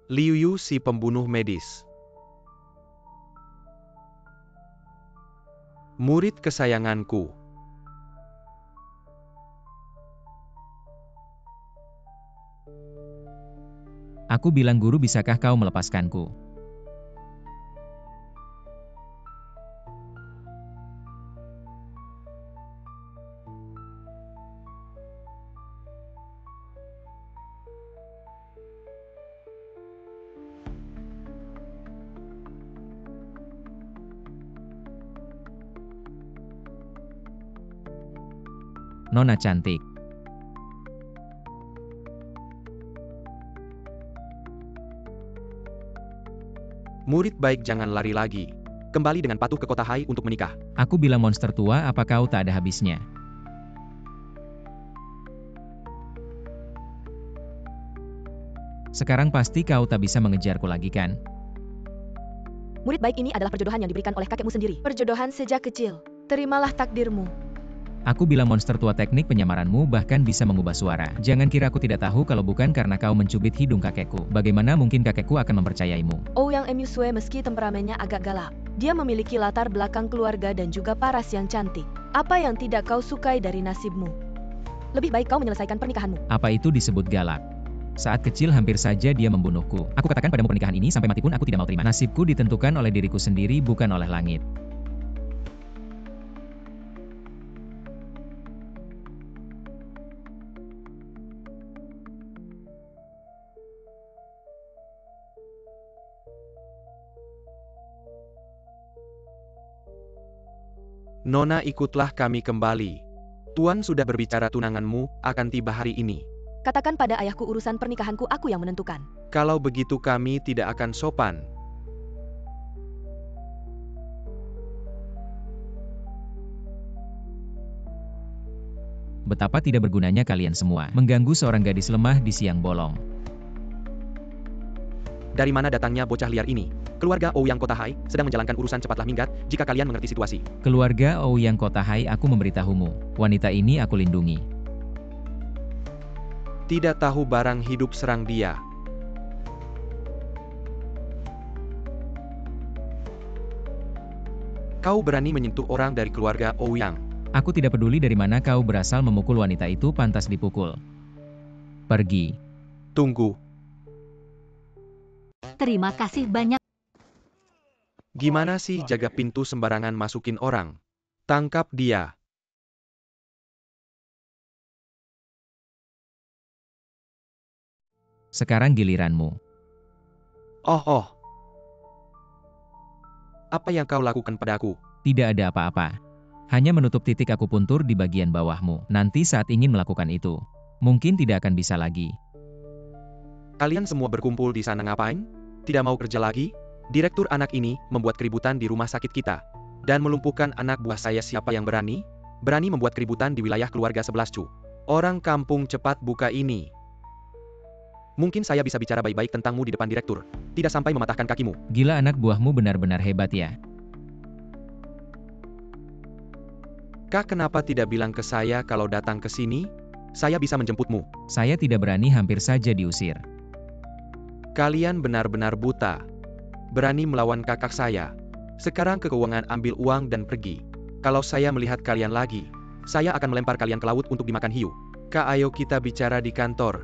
Liu Yu si pembunuh medis. Murid kesayanganku. Aku bilang guru, bisakah kau melepaskanku? Nona cantik. Murid baik, jangan lari lagi. Kembali dengan patuh ke kota Hai untuk menikah. Aku bilang monster tua, apa kau tak ada habisnya? Sekarang pasti kau tak bisa mengejarku lagi kan? Murid baik, ini adalah perjodohan yang diberikan oleh kakekmu sendiri. Perjodohan sejak kecil. Terimalah takdirmu. Aku bilang monster tua, teknik penyamaranmu bahkan bisa mengubah suara. Jangan kira aku tidak tahu kalau bukan karena kau mencubit hidung kakekku. Bagaimana mungkin kakekku akan mempercayaimu? Ouyang Emusue meski temperamennya agak galak, dia memiliki latar belakang keluarga dan juga paras yang cantik. Apa yang tidak kau sukai dari nasibmu? Lebih baik kau menyelesaikan pernikahanmu. Apa itu disebut galak? Saat kecil hampir saja dia membunuhku. Aku katakan padamu, pernikahan ini sampai mati pun aku tidak mau terima. Nasibku ditentukan oleh diriku sendiri, bukan oleh langit. Nona, ikutlah kami kembali. Tuan sudah berbicara, tunanganmu akan tiba hari ini. Katakan pada ayahku urusan pernikahanku aku yang menentukan. Kalau begitu kami tidak akan sopan. Betapa tidak bergunanya kalian semua, mengganggu seorang gadis lemah di siang bolong. Dari mana datangnya bocah liar ini? Keluarga Ouyang Kota Hai sedang menjalankan urusan, cepatlah minggat jika kalian mengerti situasi. Keluarga Ouyang Kota Hai, aku memberitahumu, wanita ini aku lindungi. Tidak tahu barang hidup, serang dia. Kau berani menyentuh orang dari keluarga Ouyang. Aku tidak peduli dari mana kau berasal, memukul wanita itu pantas dipukul. Pergi. Tunggu. Terima kasih banyak. Gimana sih jaga pintu sembarangan masukin orang? Tangkap dia. Sekarang giliranmu. Oh. Apa yang kau lakukan padaku? Tidak ada apa-apa. Hanya menutup titik akupuntur di bagian bawahmu. Nanti saat ingin melakukan itu, mungkin tidak akan bisa lagi. Kalian semua berkumpul di sana ngapain? Tidak mau kerja lagi? Direktur anak ini membuat keributan di rumah sakit kita. Dan melumpuhkan anak buah saya. Siapa yang berani? Berani membuat keributan di wilayah keluarga 11 cu. Orang kampung, cepat buka ini. Mungkin saya bisa bicara baik-baik tentangmu di depan direktur. Tidak sampai mematahkan kakimu. Gila, anak buahmu benar-benar hebat ya. Kak, kenapa tidak bilang ke saya kalau datang ke sini? Saya bisa menjemputmu. Saya tidak berani, hampir saja diusir. Kalian benar-benar buta. Berani melawan kakak saya. Sekarang ke keuangan, ambil uang dan pergi. Kalau saya melihat kalian lagi, saya akan melempar kalian ke laut untuk dimakan hiu. Kak, ayo kita bicara di kantor.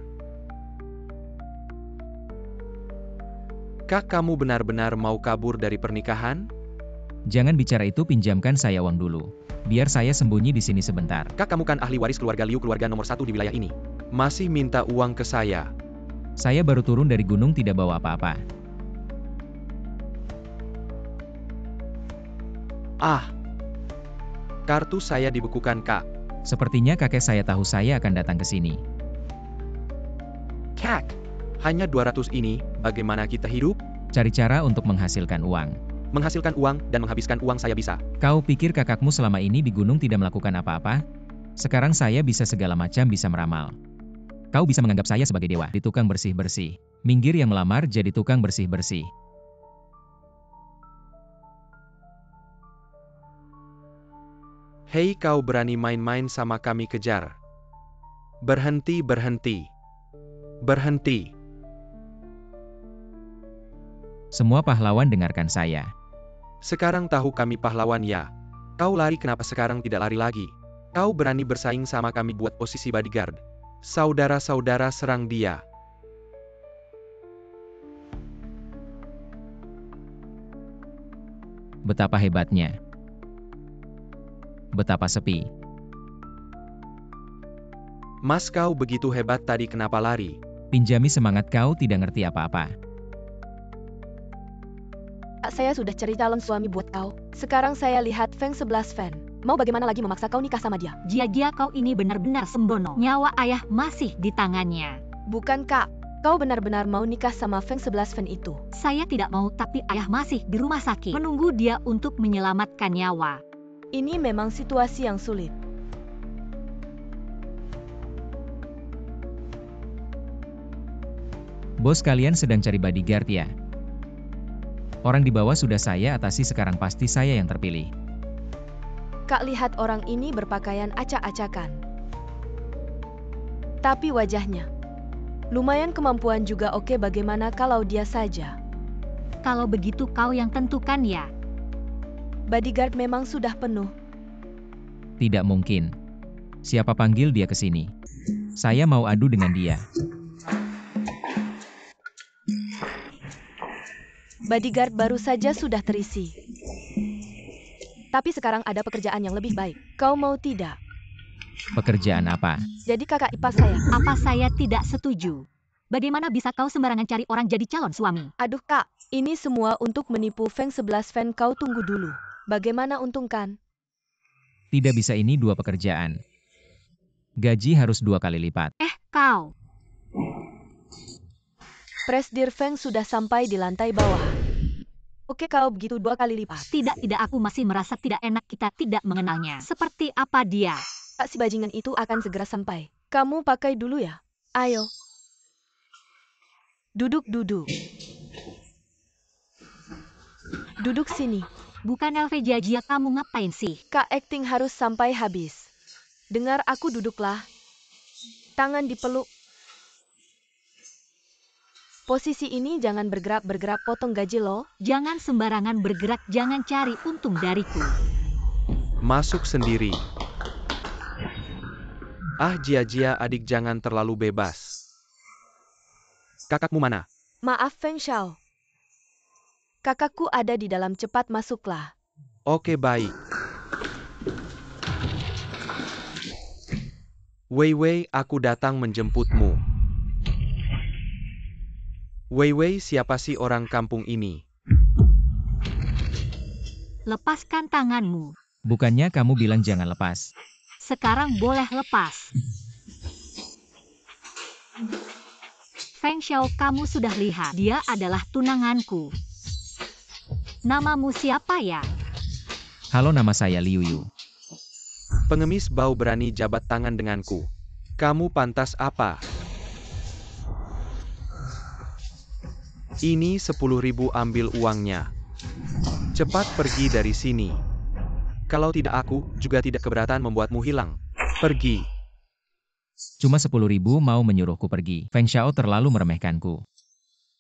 Kak, kamu benar-benar mau kabur dari pernikahan? Jangan bicara itu, pinjamkan saya uang dulu. Biar saya sembunyi di sini sebentar. Kak, kamu kan ahli waris keluarga Liu, keluarga nomor 1 di wilayah ini. Masih minta uang ke saya. Saya baru turun dari gunung, tidak bawa apa-apa. Kartu saya dibekukan, Kak. Sepertinya kakek saya tahu saya akan datang ke sini. Kak, hanya 200 ini, bagaimana kita hidup? Cari cara untuk menghasilkan uang. Menghasilkan uang dan menghabiskan uang saya bisa. Kau pikir kakakmu selama ini di gunung tidak melakukan apa-apa? Sekarang saya bisa segala macam, bisa meramal. Kau bisa menganggap saya sebagai dewa, di tukang bersih-bersih. Minggir yang melamar jadi tukang bersih-bersih. Hei, kau berani main-main sama kami, kejar. Berhenti. Berhenti. Semua pahlawan dengarkan saya. Sekarang tahu kami pahlawan ya. Kau lari kenapa sekarang tidak lari lagi? Kau berani bersaing sama kami buat posisi bodyguard. Saudara-saudara serang dia. Betapa hebatnya. Betapa sepi. Mas kau begitu hebat tadi kenapa lari? Pinjami semangat kau tidak ngerti apa-apa. Saya sudah cari calon suami buat kau. Sekarang saya lihat Feng 11 Fan. Mau bagaimana lagi memaksa kau nikah sama dia? Jia kau ini benar-benar sembrono. Nyawa ayah masih di tangannya. Bukan kak, kau benar-benar mau nikah sama Feng 11 Fan itu? Saya tidak mau, tapi ayah masih di rumah sakit. Menunggu dia untuk menyelamatkan nyawa. Ini memang situasi yang sulit. Bos kalian sedang cari bodyguard ya? Orang di bawah sudah saya atasi, sekarang pasti saya yang terpilih. Kak lihat orang ini berpakaian acak-acakan. Tapi wajahnya. Lumayan kemampuan juga oke, bagaimana kalau dia saja? Kalau begitu kau yang tentukan ya. Bodyguard memang sudah penuh. Tidak mungkin. Siapa panggil dia ke sini? Saya mau adu dengan dia. Bodyguard baru saja sudah terisi. Tapi sekarang ada pekerjaan yang lebih baik. Kau mau tidak? Pekerjaan apa? Jadi kakak ipar saya. Apa saya tidak setuju? Bagaimana bisa kau sembarangan cari orang jadi calon suami? Aduh kak, ini semua untuk menipu Feng 11 Fan. Kau tunggu dulu. Bagaimana untung kan? Tidak bisa, ini 2 pekerjaan. Gaji harus 2 kali lipat. Kau. Presdir Feng sudah sampai di lantai bawah. Oke, kau begitu 2 kali lipat. Tidak, aku masih merasa tidak enak, kita tidak mengenalnya. Seperti apa dia? Kak, si bajingan itu akan segera sampai. Kamu pakai dulu ya. Ayo. Duduk. Duduk sini. Bukan LV Jia, kamu ngapain sih? Kak, acting harus sampai habis. Dengar aku, duduklah. Tangan dipeluk. Posisi ini jangan bergerak, potong gaji lo. Jangan sembarangan bergerak, jangan cari untung dariku. Masuk sendiri. Ah Jia adik, jangan terlalu bebas. Kakakmu mana? Maaf Feng Xiao. Kakakku ada di dalam, cepat masuklah. Oke baik. Wei, aku datang menjemputmu. Wei, siapa sih orang kampung ini? Lepaskan tanganmu. Bukannya kamu bilang jangan lepas? Sekarang boleh lepas. Feng Xiao, kamu sudah lihat, dia adalah tunanganku. Namamu siapa ya? Halo, nama saya Liu Yu. Pengemis bau berani jabat tangan denganku. Kamu pantas apa? Ini 10.000, ambil uangnya. Cepat pergi dari sini. Kalau tidak, aku juga tidak keberatan membuatmu hilang. Pergi. Cuma 10.000 mau menyuruhku pergi. Feng Xiao terlalu meremehkanku.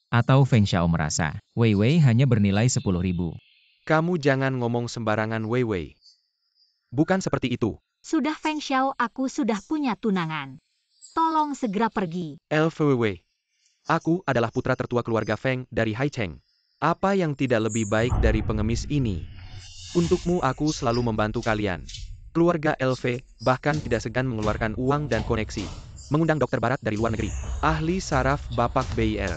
Atau Feng Xiao merasa, Wei hanya bernilai 10.000. Kamu jangan ngomong sembarangan Wei. Bukan seperti itu. Sudah Feng Xiao, aku sudah punya tunangan. Tolong segera pergi. Wei. Aku adalah putra tertua keluarga Feng dari Haicheng. Apa yang tidak lebih baik dari pengemis ini? Untukmu aku selalu membantu kalian. Keluarga LV bahkan tidak segan mengeluarkan uang dan koneksi. Mengundang dokter barat dari luar negeri. Ahli saraf Bapak BIR.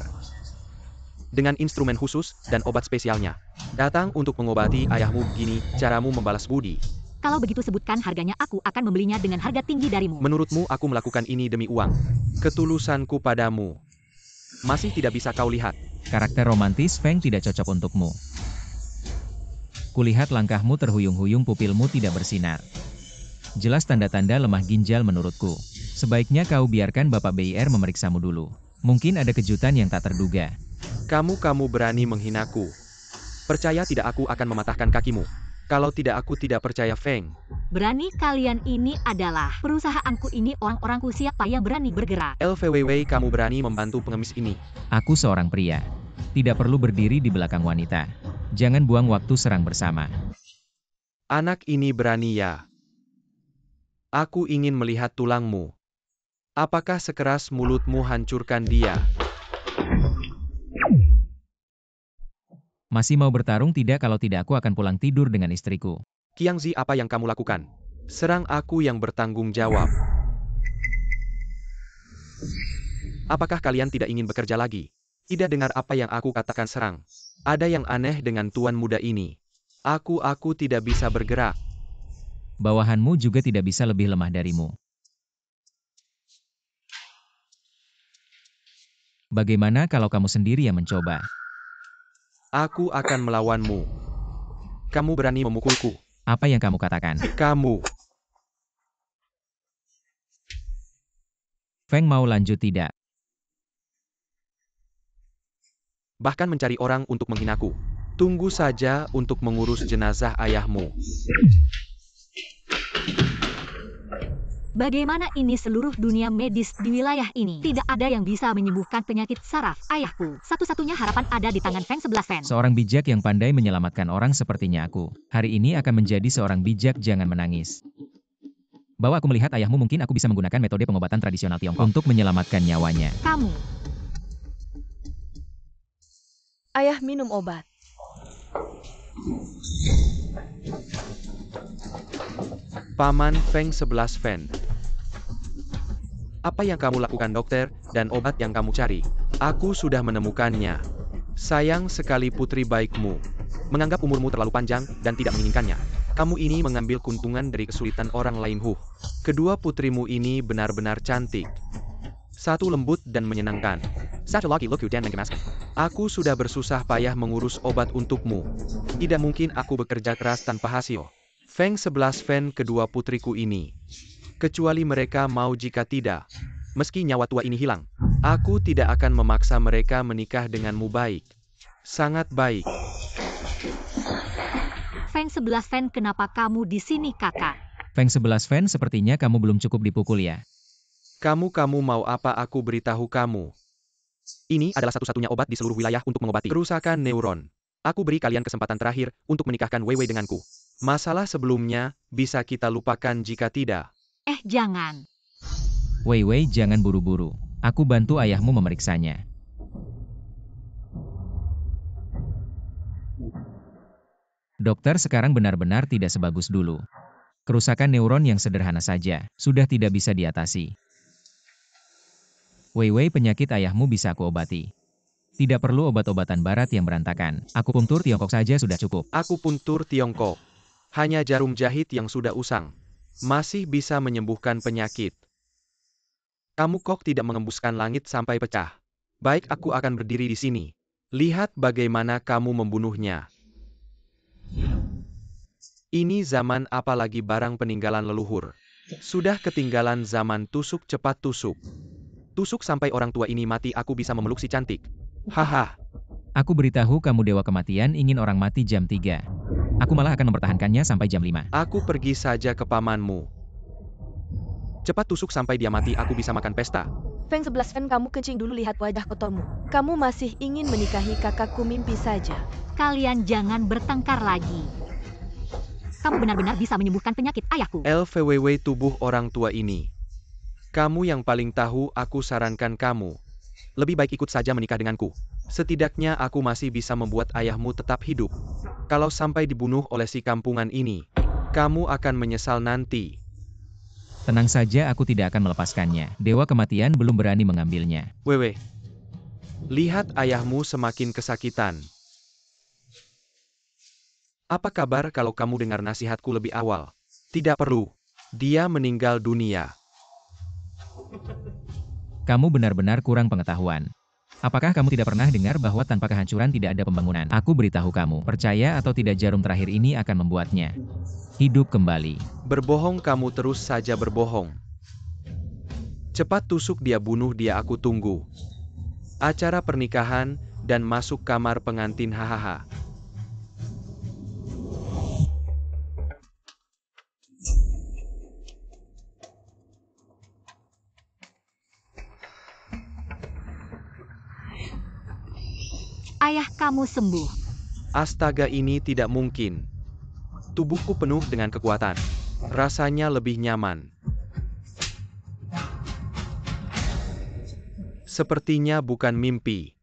Dengan instrumen khusus dan obat spesialnya. Datang untuk mengobati ayahmu. Begini caramu membalas budi. Kalau begitu sebutkan harganya, aku akan membelinya dengan harga tinggi darimu. Menurutmu aku melakukan ini demi uang? Ketulusanku padamu masih tidak bisa kau lihat. Karakter romantis Feng tidak cocok untukmu. Kulihat langkahmu terhuyung-huyung, pupilmu tidak bersinar. Jelas tanda-tanda lemah ginjal menurutku. Sebaiknya kau biarkan Bapak BIR memeriksamu dulu. Mungkin ada kejutan yang tak terduga. Kamu berani menghinaku. Percaya tidak, aku akan mematahkan kakimu. Kalau tidak, aku tidak percaya Feng. Berani kalian ini adalah perusahaanku, ini orang-orangku, siapa yang berani bergerak? LVWW, kamu berani membantu pengemis ini? Aku seorang pria. Tidak perlu berdiri di belakang wanita. Jangan buang waktu serang bersama. Anak ini berani ya. Aku ingin melihat tulangmu. Apakah sekeras mulutmu hancurkan dia? Masih mau bertarung tidak? Kalau tidak aku akan pulang tidur dengan istriku. Qiangzi, apa yang kamu lakukan? Serang aku yang bertanggung jawab. Apakah kalian tidak ingin bekerja lagi? Tidak dengar apa yang aku katakan, serang. Ada yang aneh dengan tuan muda ini. Aku tidak bisa bergerak. Bawahanmu juga tidak bisa lebih lemah darimu. Bagaimana kalau kamu sendiri yang mencoba? Aku akan melawanmu. Kamu berani memukulku. Apa yang kamu katakan? Kamu. Feng mau lanjut tidak? Bahkan mencari orang untuk menghinaku. Tunggu saja untuk mengurus jenazah ayahmu. Bagaimana ini seluruh dunia medis di wilayah ini? Tidak ada yang bisa menyembuhkan penyakit saraf ayahku. Satu-satunya harapan ada di tangan Feng 11 Fan. Seorang bijak yang pandai menyelamatkan orang sepertinya aku. Hari ini akan menjadi seorang bijak, jangan menangis. Bahwa aku melihat ayahmu, mungkin aku bisa menggunakan metode pengobatan tradisional Tiongkok untuk menyelamatkan nyawanya. Kamu. Ayah minum obat. Paman Feng 11 Fan. Apa yang kamu lakukan, dokter, dan obat yang kamu cari? Aku sudah menemukannya. Sayang sekali putri baikmu. Menganggap umurmu terlalu panjang dan tidak menginginkannya. Kamu ini mengambil keuntungan dari kesulitan orang lain. Kedua putrimu ini benar-benar cantik. Satu lembut dan menyenangkan. Such a lucky look dan menggemaskan. Aku sudah bersusah payah mengurus obat untukmu. Tidak mungkin aku bekerja keras tanpa hasil. Feng 11 Fan, kedua putriku ini. Kecuali mereka mau, jika tidak. Meski nyawa tua ini hilang, aku tidak akan memaksa mereka menikah denganmu. Baik. Sangat baik. Feng 11 Fan, kenapa kamu di sini, kakak? Feng 11 Fan, sepertinya kamu belum cukup dipukul ya. Kamu mau apa? Aku beritahu kamu. Ini adalah satu-satunya obat di seluruh wilayah untuk mengobati kerusakan neuron. Aku beri kalian kesempatan terakhir untuk menikahkan Wei Wei denganku. Masalah sebelumnya bisa kita lupakan jika tidak. Jangan. Wei Wei, jangan buru-buru. Aku bantu ayahmu memeriksanya. Dokter, sekarang benar-benar tidak sebagus dulu. Kerusakan neuron yang sederhana saja sudah tidak bisa diatasi. Wei Wei, penyakit ayahmu bisa aku obati. Tidak perlu obat-obatan barat yang berantakan. Akupunktur Tiongkok saja sudah cukup. Akupunktur Tiongkok. Hanya jarum jahit yang sudah usang. Masih bisa menyembuhkan penyakit. Kamu kok tidak mengembuskan langit sampai pecah. Baik, aku akan berdiri di sini. Lihat bagaimana kamu membunuhnya. Ini zaman apalagi barang peninggalan leluhur. Sudah ketinggalan zaman tusuk, cepat tusuk. Tusuk sampai orang tua ini mati, aku bisa memeluk si cantik. Haha. Aku beritahu kamu, dewa kematian ingin orang mati jam 3. Aku malah akan mempertahankannya sampai jam 5. Aku pergi saja ke pamanmu. Cepat tusuk sampai dia mati, aku bisa makan pesta. Feng 11 Fan, kamu kencing dulu, lihat wajah kotormu. Kamu masih ingin menikahi kakakku, mimpi saja. Kalian jangan bertengkar lagi. Kamu benar-benar bisa menyembuhkan penyakit ayahku. LVWW, tubuh orang tua ini. Kamu yang paling tahu, aku sarankan kamu. Lebih baik ikut saja menikah denganku. Setidaknya aku masih bisa membuat ayahmu tetap hidup. Kalau sampai dibunuh oleh si kampungan ini, kamu akan menyesal nanti. Tenang saja, aku tidak akan melepaskannya. Dewa kematian belum berani mengambilnya. Wewe, lihat ayahmu semakin kesakitan. Apa kabar kalau kamu dengar nasihatku lebih awal? Tidak perlu. Dia meninggal dunia. Kamu benar-benar kurang pengetahuan. Apakah kamu tidak pernah dengar bahwa tanpa kehancuran tidak ada pembangunan? Aku beritahu kamu, percaya atau tidak, jarum terakhir ini akan membuatnya hidup kembali. Berbohong, kamu terus saja berbohong. Cepat tusuk dia, bunuh dia, aku tunggu. Acara pernikahan dan masuk kamar pengantin, hahaha. Ayah kamu sembuh. Astaga, ini tidak mungkin. Tubuhku penuh dengan kekuatan. Rasanya lebih nyaman. Sepertinya bukan mimpi.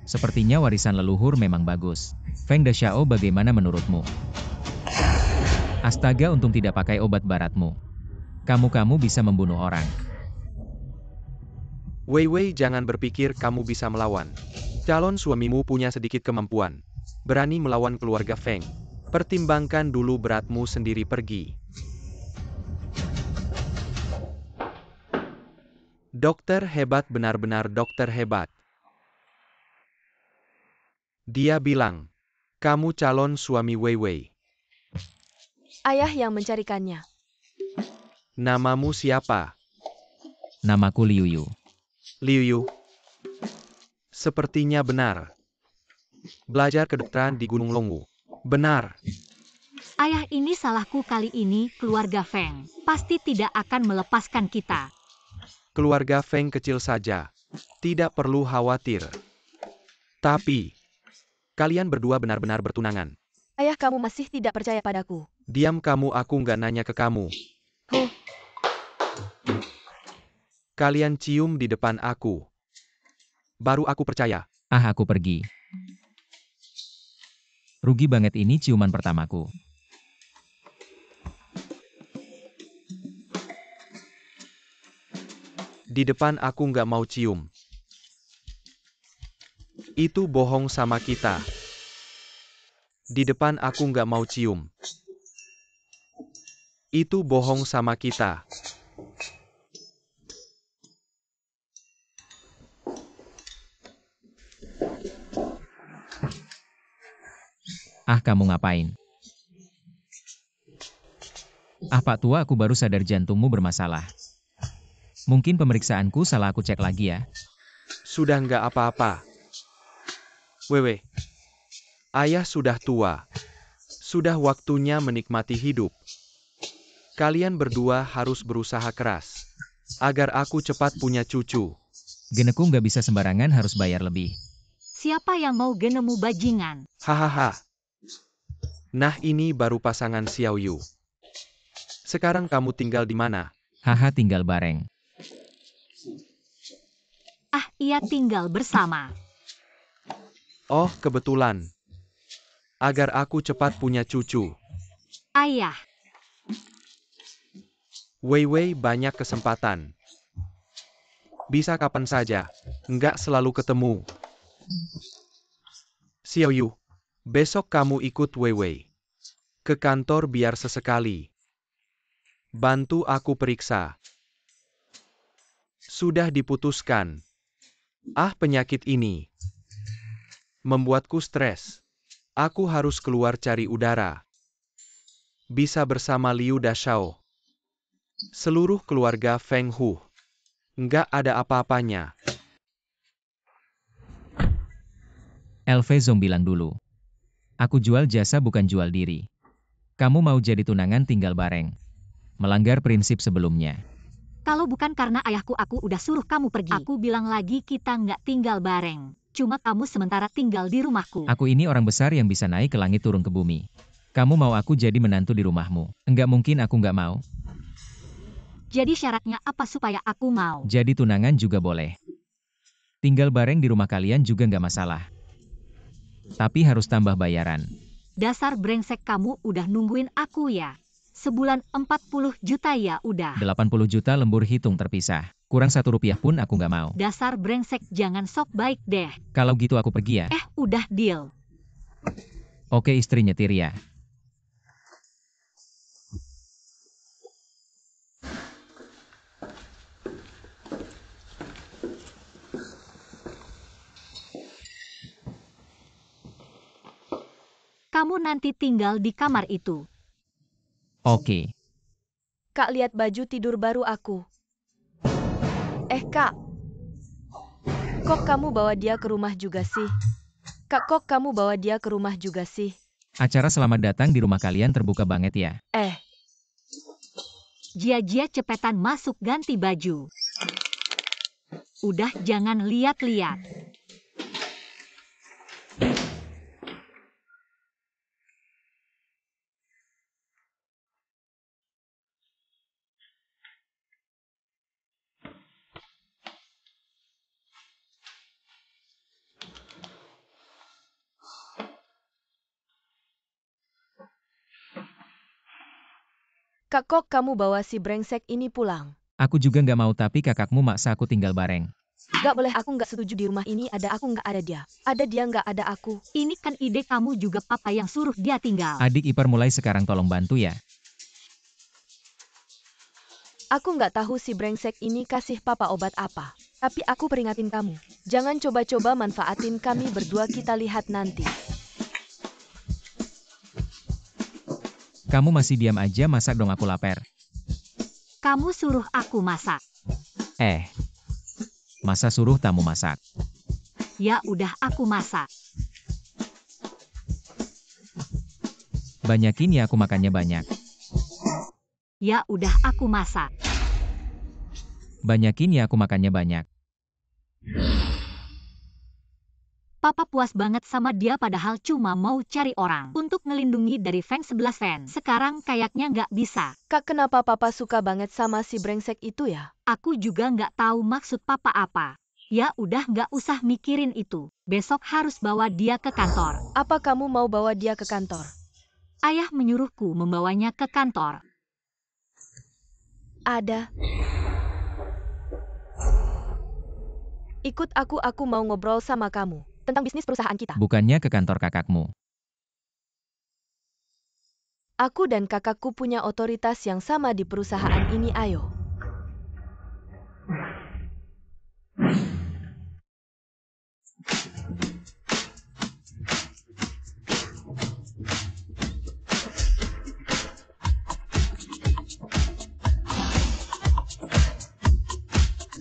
Sepertinya warisan leluhur memang bagus. Feng Dexiao, bagaimana menurutmu? Astaga, untung tidak pakai obat baratmu. Kamu bisa membunuh orang. Wei Wei, jangan berpikir kamu bisa melawan. Calon suamimu punya sedikit kemampuan. Berani melawan keluarga Feng. Pertimbangkan dulu beratmu sendiri. Pergi. Dokter hebat, benar-benar dokter hebat. Dia bilang, kamu calon suami Wei Wei. Ayah yang mencarikannya. Namamu siapa? Namaku Liu Yu. Liu Yu. Sepertinya benar. Belajar kedokteran di Gunung Longwu. Benar. Ayah, ini salahku kali ini. Keluarga Feng pasti tidak akan melepaskan kita. Keluarga Feng kecil saja. Tidak perlu khawatir. Tapi, kalian berdua benar-benar bertunangan. Ayah kamu masih tidak percaya padaku. Diam kamu, aku nggak nanya ke kamu. Huh, Kalian cium di depan aku. Baru aku percaya. Aku pergi. Rugi banget, ini ciuman pertamaku. Di depan aku nggak mau cium. Itu bohong sama kita. Di depan aku nggak mau cium. Itu bohong sama kita. Kamu ngapain? Pak tua, aku baru sadar jantungmu bermasalah. Mungkin pemeriksaanku salah, aku cek lagi ya. Sudah nggak apa-apa. Wewe. Ayah sudah tua. Sudah waktunya menikmati hidup. Kalian berdua harus berusaha keras. Agar aku cepat punya cucu. Geneku nggak bisa sembarangan, harus bayar lebih. Siapa yang mau genemu bajingan? Hahaha. Nah, ini baru pasangan Xiao Yu. Sekarang kamu tinggal di mana? Tinggal bareng. Ia tinggal bersama. Oh, kebetulan. Agar aku cepat punya cucu. Ayah, Wei Wei, banyak kesempatan. Bisa kapan saja. Nggak selalu ketemu. Xiao Yu, besok kamu ikut Wei Wei ke kantor biar sesekali bantu aku periksa. Sudah diputuskan. Penyakit ini membuatku stres. Aku harus keluar cari udara. Bisa bersama Liu Dashao. Seluruh keluarga Feng Hu. Nggak ada apa-apanya. LV Zong bilang dulu. Aku jual jasa, bukan jual diri. Kamu mau jadi tunangan tinggal bareng. Melanggar prinsip sebelumnya. kalau bukan karena ayahku, aku udah suruh kamu pergi. Aku bilang lagi, kita nggak tinggal bareng. Cuma kamu sementara tinggal di rumahku. Aku ini orang besar yang bisa naik ke langit turun ke bumi. Kamu mau aku jadi menantu di rumahmu? Enggak mungkin, aku nggak mau. Jadi syaratnya apa supaya aku mau? Jadi tunangan juga boleh. Tinggal bareng di rumah kalian juga nggak masalah. Tapi harus tambah bayaran. Dasar brengsek, kamu udah nungguin aku ya? Sebulan 40 juta ya udah. 80 juta lembur, hitung terpisah. Kurang 1 rupiah pun aku nggak mau. Dasar brengsek, jangan sok baik deh. Kalau gitu aku pergi ya. Udah deal. Oke, istri nyetir ya. Kamu nanti tinggal di kamar itu. Oke. Kak, lihat baju tidur baru aku. Kak. Kok kamu bawa dia ke rumah juga sih? Kak, kok kamu bawa dia ke rumah juga sih? Acara selamat datang di rumah kalian terbuka banget ya. Jia-jia, cepetan masuk ganti baju. Udah, jangan lihat-lihat. Kak, kok kamu bawa si brengsek ini pulang? Aku juga nggak mau tapi kakakmu maksa aku tinggal bareng. Gak boleh, aku nggak setuju. Di rumah ini ada aku, nggak ada dia. Ada dia, nggak ada aku. Ini kan ide kamu juga, papa yang suruh dia tinggal. Adik ipar mulai sekarang tolong bantu ya. Aku nggak tahu si brengsek ini kasih papa obat apa. Tapi aku peringatin kamu. Jangan coba-coba manfaatin kami berdua, kita lihat nanti. Kamu masih diam aja, masak dong, aku lapar. Kamu suruh aku masak. Masa suruh tamu masak? Ya udah, aku masak. Banyakin ya, aku makannya banyak. Ya udah, aku masak. Banyakin ya, aku makannya banyak. Papa puas banget sama dia padahal cuma mau cari orang untuk ngelindungi dari Feng 11 Fan. Sekarang kayaknya nggak bisa. Kak, kenapa papa suka banget sama si brengsek itu ya? Aku juga nggak tahu maksud papa apa. Ya udah, nggak usah mikirin itu. Besok harus bawa dia ke kantor. Apa kamu mau bawa dia ke kantor? Ayah menyuruhku membawanya ke kantor. Ada. Ikut aku mau ngobrol sama kamu tentang bisnis perusahaan kita. Bukannya ke kantor kakakmu. Aku dan kakakku punya otoritas yang sama di perusahaan ini, ayo.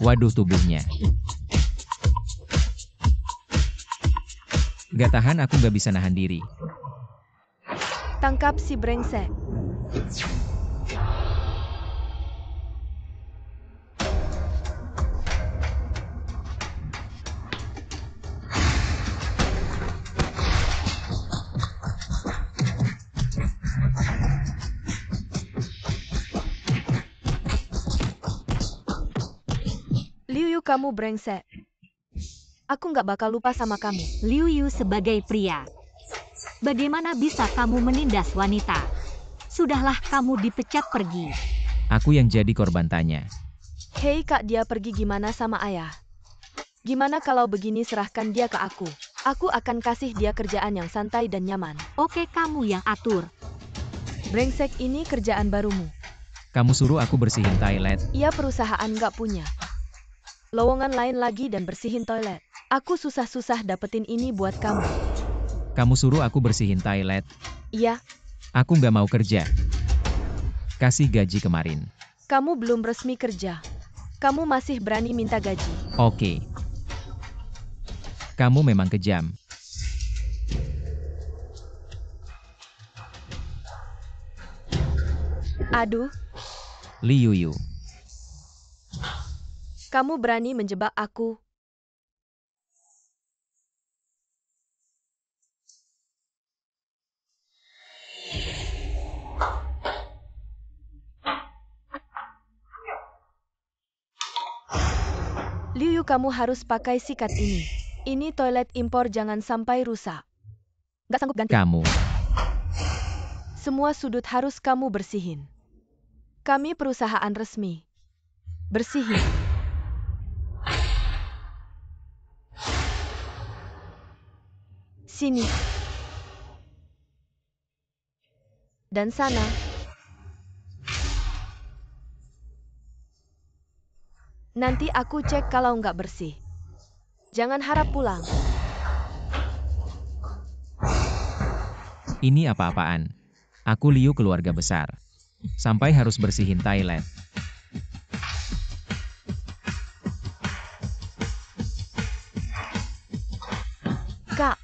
Waduh, tubuhnya. Gak tahan, aku gak bisa nahan diri. Tangkap si brengsek. Liu Yu, kamu brengsek. Aku nggak bakal lupa sama kamu. Liu Yu sebagai pria. Bagaimana bisa kamu menindas wanita? Sudahlah, kamu dipecat, pergi. Aku yang jadi korban, tanya. Hei kak, dia pergi gimana sama ayah? Gimana kalau begini, serahkan dia ke aku. Aku akan kasih dia kerjaan yang santai dan nyaman. Oke, kamu yang atur. Brengsek, ini kerjaan barumu. Kamu suruh aku bersihin toilet. Ia perusahaan nggak punya lowongan lain lagi dan bersihin toilet. Aku susah-susah dapetin ini buat kamu. Kamu suruh aku bersihin toilet. Iya. Aku nggak mau kerja. Kasih gaji kemarin. Kamu belum resmi kerja. Kamu masih berani minta gaji. Oke. Kamu memang kejam. Aduh, Liu Yu. kamu berani menjebak aku. Liu Yu, kamu harus pakai sikat ini. Ini toilet impor, jangan sampai rusak. Gak sanggup ganti. Kamu. Semua sudut harus kamu bersihin. Kami perusahaan resmi. Bersihin. Sini. Dan sana. Nanti aku cek kalau nggak bersih. Jangan harap pulang. Ini apa-apaan? Aku Liu, keluarga besar. Sampai harus bersihin toilet. Kak.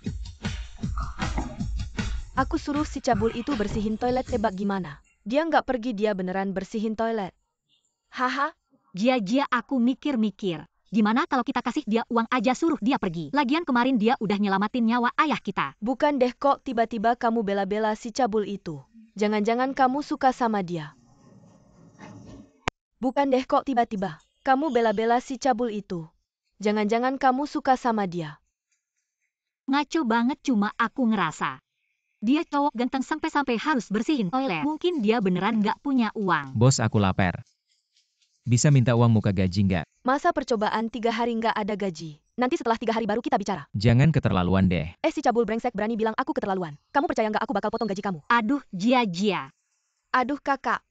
Aku suruh si cabul itu bersihin toilet, tebak gimana? Dia nggak pergi, dia beneran bersihin toilet. Haha. Jia, aku mikir-mikir. Gimana kalau kita kasih dia uang aja, suruh dia pergi? Lagian kemarin dia udah nyelamatin nyawa ayah kita. Bukan deh, kok tiba-tiba kamu bela-bela si cabul itu. Jangan-jangan kamu suka sama dia. Bukan deh, kok tiba-tiba kamu bela-bela si cabul itu. Jangan-jangan kamu suka sama dia. Ngaco banget, cuma aku ngerasa Dia cowok ganteng sampai-sampai harus bersihin toilet. Mungkin dia beneran nggak punya uang. Bos, aku lapar. Bisa minta uang muka gaji nggak? Masa percobaan 3 hari nggak ada gaji? Nanti setelah 3 hari baru kita bicara. Jangan keterlaluan deh. Si cabul brengsek berani bilang aku keterlaluan. Kamu percaya nggak aku bakal potong gaji kamu? Aduh, Jia. Aduh kakak.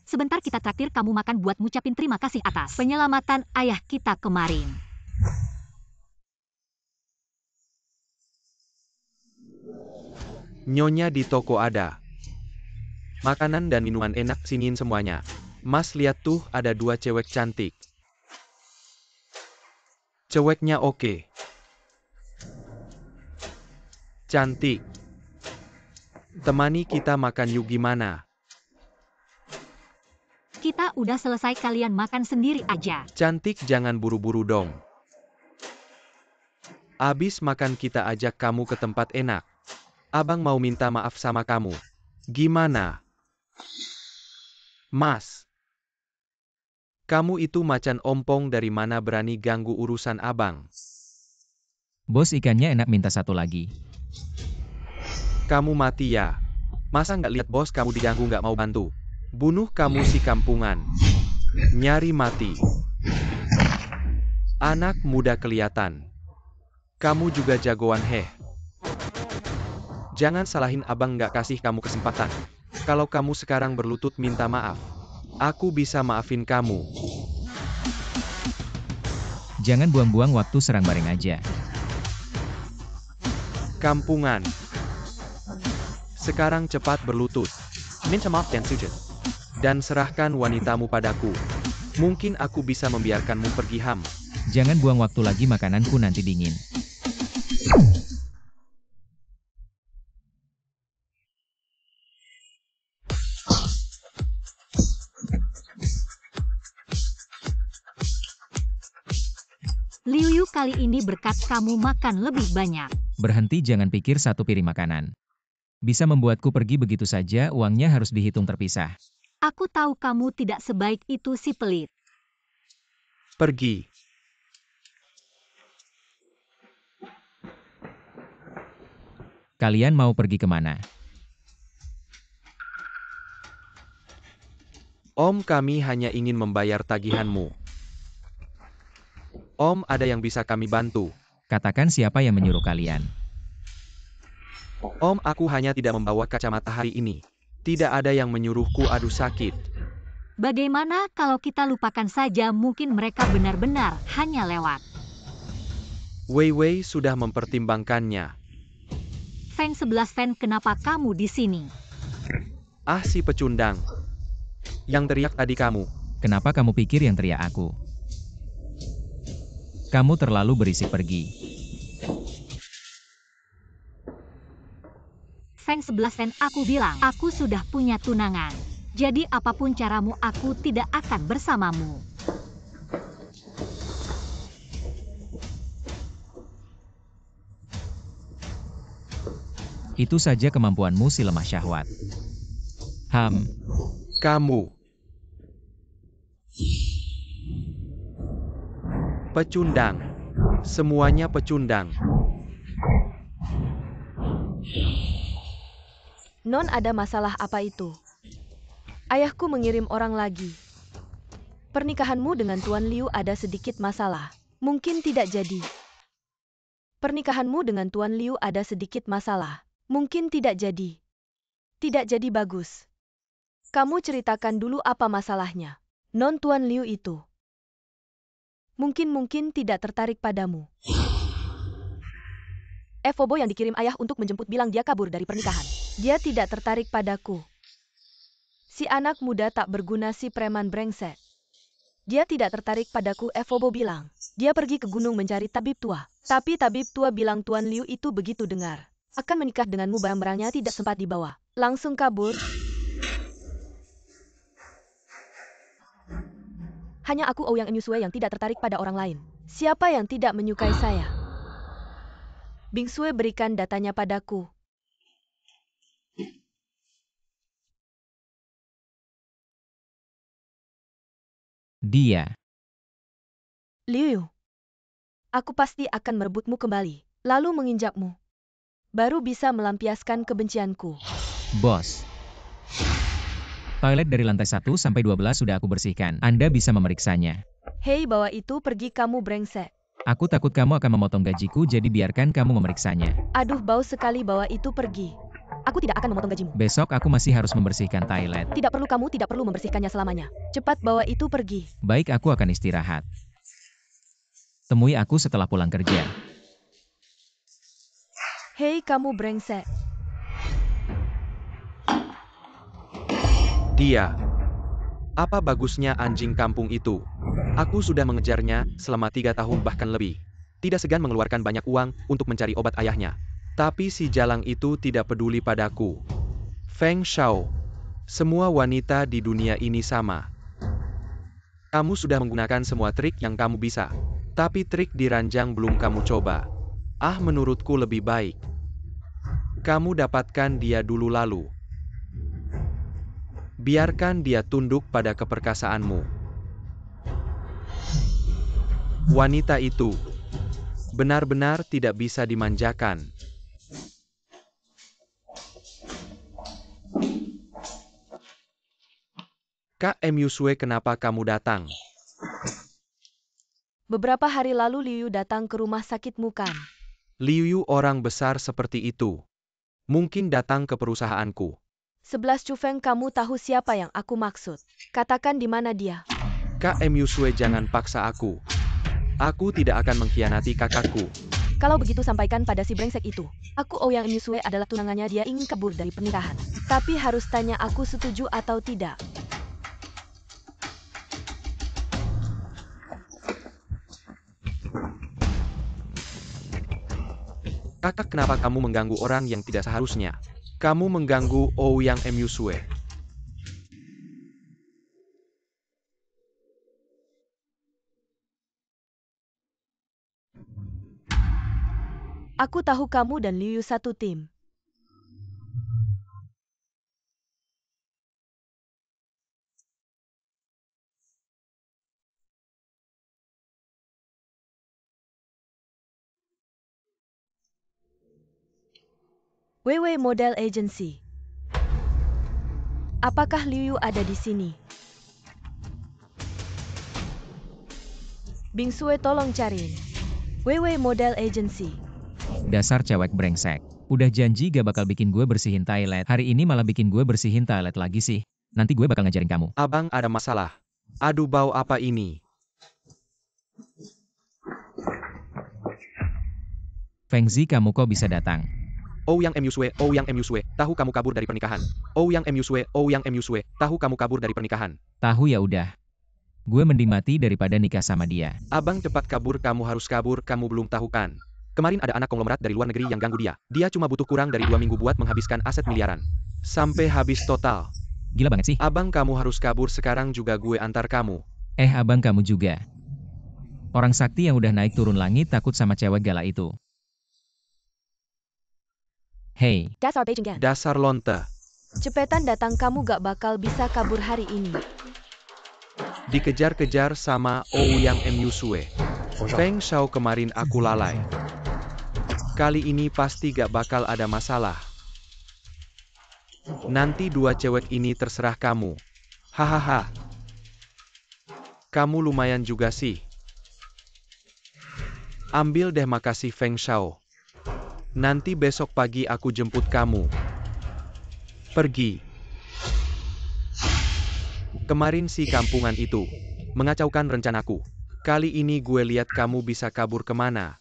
Sebentar kita traktir kamu makan buat ngucapin terima kasih atas penyelamatan ayah kita kemarin. Nyonya di toko ada makanan dan minuman enak, siniin semuanya. Mas lihat tuh ada 2 cewek cantik. Ceweknya oke. Cantik. Temani kita makan yuk, gimana? Kita udah selesai, kalian makan sendiri aja. Cantik, jangan buru-buru dong. Abis makan kita ajak kamu ke tempat enak. Abang mau minta maaf sama kamu. Gimana? Mas. Kamu itu macan ompong, dari mana berani ganggu urusan abang? Bos, ikannya enak, minta 1 lagi. Kamu mati ya? Masa nggak lihat bos kamu diganggu nggak mau bantu? Bunuh kamu si kampungan. Nyari mati. Anak muda kelihatan. Kamu juga jagoan heh. Jangan salahin abang nggak kasih kamu kesempatan. Kalau kamu sekarang berlutut minta maaf, aku bisa maafin kamu. Jangan buang-buang waktu, serang bareng aja. Kampungan. Sekarang cepat berlutut. Minta maaf dan sujud. Dan serahkan wanitamu padaku. Mungkin aku bisa membiarkanmu pergi ham. Jangan buang waktu lagi, makananku nanti dingin. Liu Yu, kali ini berkat kamu makan lebih banyak. Berhenti, jangan pikir 1 piring makanan bisa membuatku pergi begitu saja, uangnya harus dihitung terpisah. Aku tahu kamu tidak sebaik itu si pelit. Pergi. Kalian mau pergi kemana? Om, kami hanya ingin membayar tagihanmu. Om, ada yang bisa kami bantu? Katakan siapa yang menyuruh kalian. Om, aku hanya tidak membawa kacamata hari ini. Tidak ada yang menyuruhku, aduh sakit. Bagaimana kalau kita lupakan saja, mungkin mereka benar-benar hanya lewat. Wei Wei sudah mempertimbangkannya. Feng 11 Fan, kenapa kamu di sini? Ah, si pecundang. Yang teriak tadi kamu. Kenapa kamu pikir yang teriak aku? Kamu terlalu berisik, pergi. Feng 11 Fan, aku bilang, aku sudah punya tunangan. Jadi apapun caramu, aku tidak akan bersamamu. Itu saja kemampuanmu, si lemah syahwat. Kamu. Pecundang. Semuanya pecundang. Non, ada masalah apa itu? Ayahku mengirim orang lagi. Pernikahanmu dengan Tuan Liu ada sedikit masalah. Mungkin tidak jadi. Pernikahanmu dengan Tuan Liu ada sedikit masalah. Mungkin tidak jadi. Tidak jadi bagus. Kamu ceritakan dulu apa masalahnya. Non, Tuan Liu itu mungkin tidak tertarik padamu. Fobo yang dikirim ayah untuk menjemput bilang dia kabur dari pernikahan. Dia tidak tertarik padaku. Si anak muda tak berguna, si preman brengsek. Dia tidak tertarik padaku, Fobo bilang. Dia pergi ke gunung mencari tabib tua. Tapi tabib tua bilang Tuan Liu itu begitu dengar akan menikah denganmu, barang-barangnya tidak sempat dibawa. Langsung kabur. Hanya aku Ouyang Enyusue yang tidak tertarik pada orang lain. Siapa yang tidak menyukai saya? Bing Sue berikan datanya padaku. Dia. Liu, aku pasti akan merebutmu kembali, lalu menginjakmu. baru bisa melampiaskan kebencianku. Bos. Toilet dari lantai 1 sampai 12 sudah aku bersihkan. Anda bisa memeriksanya. Hei, bawa itu pergi kamu brengsek. Aku takut kamu akan memotong gajiku, jadi biarkan kamu memeriksanya. Aduh, bau sekali, bawa itu pergi. Aku tidak akan memotong gajimu. Besok aku masih harus membersihkan toilet. Tidak perlu, kamu tidak perlu membersihkannya selamanya. Cepat bawa itu pergi. Baik, aku akan istirahat. Temui aku setelah pulang kerja. Hei, kamu brengsek. Dia. Apa bagusnya anjing kampung itu? Aku sudah mengejarnya selama 3 tahun bahkan lebih. Tidak segan mengeluarkan banyak uang untuk mencari obat ayahnya. Tapi si jalang itu tidak peduli padaku. Feng Shao. Semua wanita di dunia ini sama. Kamu sudah menggunakan semua trik yang kamu bisa. Tapi trik di ranjang belum kamu coba. Menurutku lebih baik kamu dapatkan dia dulu lalu. Biarkan dia tunduk pada keperkasaanmu. Wanita itu benar-benar tidak bisa dimanjakan. Kak Yusue, kenapa kamu datang? Beberapa hari lalu Liu datang ke rumah sakitmu kan? Liu orang besar seperti itu. Mungkin datang ke perusahaanku. 11 Cufeng, kamu tahu siapa yang aku maksud. Katakan di mana dia. Kak Yusue, jangan paksa aku. Aku tidak akan mengkhianati kakakku. Kalau begitu sampaikan pada si brengsek itu. Aku Ouyang Yusue adalah tunangannya, dia ingin kabur dari pernikahan. Tapi harus tanya aku setuju atau tidak. Kakak, kenapa kamu mengganggu orang yang tidak seharusnya? Kamu mengganggu Ouyang Yusue. Aku tahu kamu dan Liu satu tim. WW Model Agency. Apakah Liu ada di sini? Bingsue, tolong cariin. WW Model Agency. Dasar cewek brengsek. Udah janji gak bakal bikin gue bersihin toilet. Hari ini malah bikin gue bersihin toilet lagi sih. Nanti gue bakal ngajarin kamu. Abang, ada masalah. Aduh, bau apa ini? Fengzi, kamu kok bisa datang? Ouyang Yusue, tahu kamu kabur dari pernikahan. Ouyang Yusue, tahu kamu kabur dari pernikahan. Tahu ya udah. Gue mending mati daripada nikah sama dia. Abang, cepat kabur, kamu harus kabur, kamu belum tahu kan? Kemarin ada anak konglomerat dari luar negeri yang ganggu dia. Dia cuma butuh kurang dari 2 minggu buat menghabiskan aset miliaran. Sampai habis total. Gila banget sih. Abang, kamu harus kabur sekarang juga, gue antar kamu. Abang kamu juga. Orang sakti yang udah naik turun langit takut sama cewek galak itu. Hei, Dasar lonte. Cepetan datang, kamu gak bakal bisa kabur hari ini. Dikejar-kejar sama Ouyang Yusue. Feng Shao, kemarin aku lalai. Kali ini pasti gak bakal ada masalah. Nanti 2 cewek ini terserah kamu. Hahaha. Kamu lumayan juga sih. Ambil deh, makasih Feng Shao. Nanti besok pagi aku jemput kamu. Pergi. Kemarin si kampungan itu mengacaukan rencanaku. Kali ini gue lihat kamu bisa kabur kemana.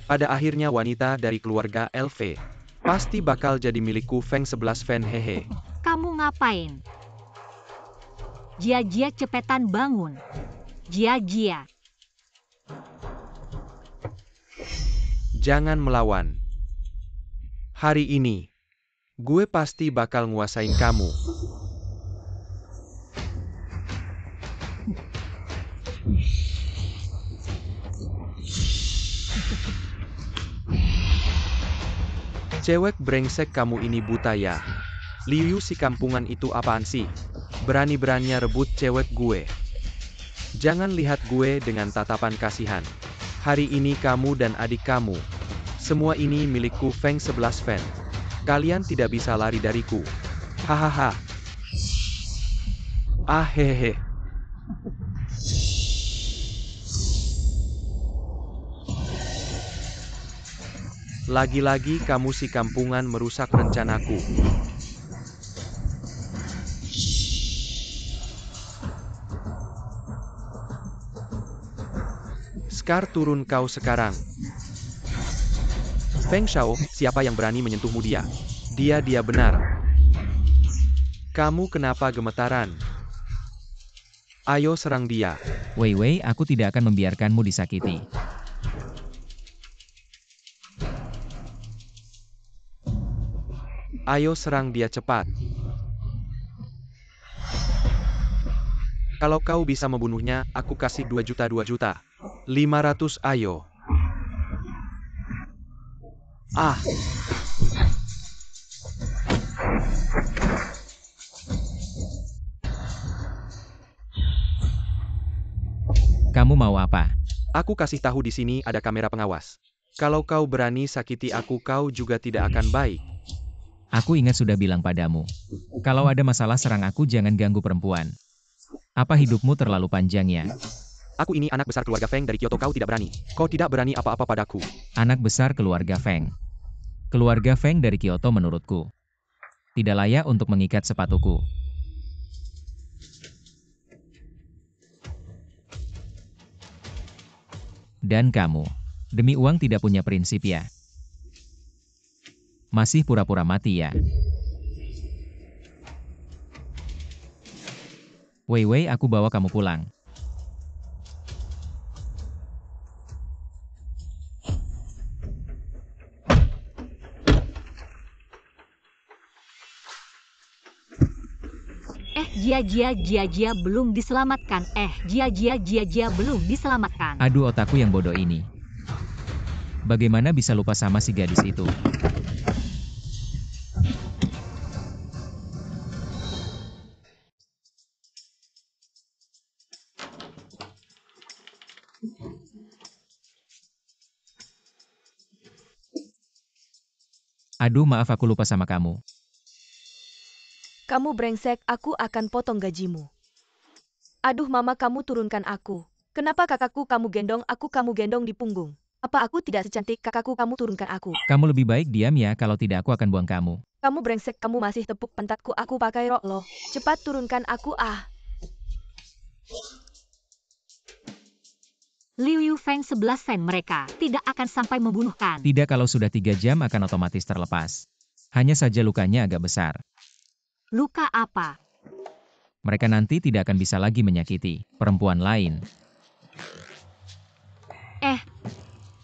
Pada akhirnya wanita dari keluarga LV pasti bakal jadi milikku. Feng 11 Fan, hehe. Kamu ngapain? Jia, cepetan bangun. Jia. Jangan melawan. Hari ini, gue pasti bakal nguasain kamu. Cewek brengsek kamu ini buta ya. Liu Yu si kampungan itu apaan sih? Berani-beraninya rebut cewek gue. Jangan lihat gue dengan tatapan kasihan. Hari ini kamu dan adik kamu. Semua ini milikku Feng 11 Fan. Kalian tidak bisa lari dariku. Hahaha. Ah hehe. Lagi-lagi kamu si kampungan merusak rencanaku. Scar turun kau sekarang. Feng Shao, siapa yang berani menyentuhmu dia? Dia benar. Kamu kenapa gemetaran? Ayo serang dia. Wei Wei, aku tidak akan membiarkanmu disakiti. Ayo serang dia cepat. Kalau kau bisa membunuhnya, aku kasih 2 juta. 500 ayo. Ah. Kamu mau apa? Aku kasih tahu di sini ada kamera pengawas. Kalau kau berani sakiti aku, kau juga tidak akan baik. Aku ingat sudah bilang padamu. Kalau ada masalah serang aku, jangan ganggu perempuan. Apa hidupmu terlalu panjang ya? Aku ini anak besar keluarga Feng dari Kyoto, kau tidak berani. Kau tidak berani apa-apa padaku. Anak besar keluarga Feng. Keluarga Feng dari Kyoto menurutku tidak layak untuk mengikat sepatuku. Dan kamu, demi uang tidak punya prinsip ya? Masih pura-pura mati ya? Wei Wei, aku bawa kamu pulang. Jia belum diselamatkan. Jia belum diselamatkan. Aduh, otakku yang bodoh ini. Bagaimana bisa lupa sama si gadis itu? Aduh, maaf aku lupa sama kamu. Kamu brengsek, aku akan potong gajimu. Aduh mama, kamu turunkan aku. Kenapa kakakku kamu gendong di punggung? Apa aku tidak secantik kakakku, kamu turunkan aku? Kamu lebih baik diam ya, kalau tidak aku akan buang kamu. Kamu brengsek, kamu masih tepuk pantatku, aku pakai rok loh. Cepat turunkan aku ah. Liu Yu Feng 11 Fan mereka tidak akan sampai membunuhkan. Tidak, kalau sudah 3 jam akan otomatis terlepas. Hanya saja lukanya agak besar. Luka apa? Mereka nanti tidak akan bisa lagi menyakiti perempuan lain.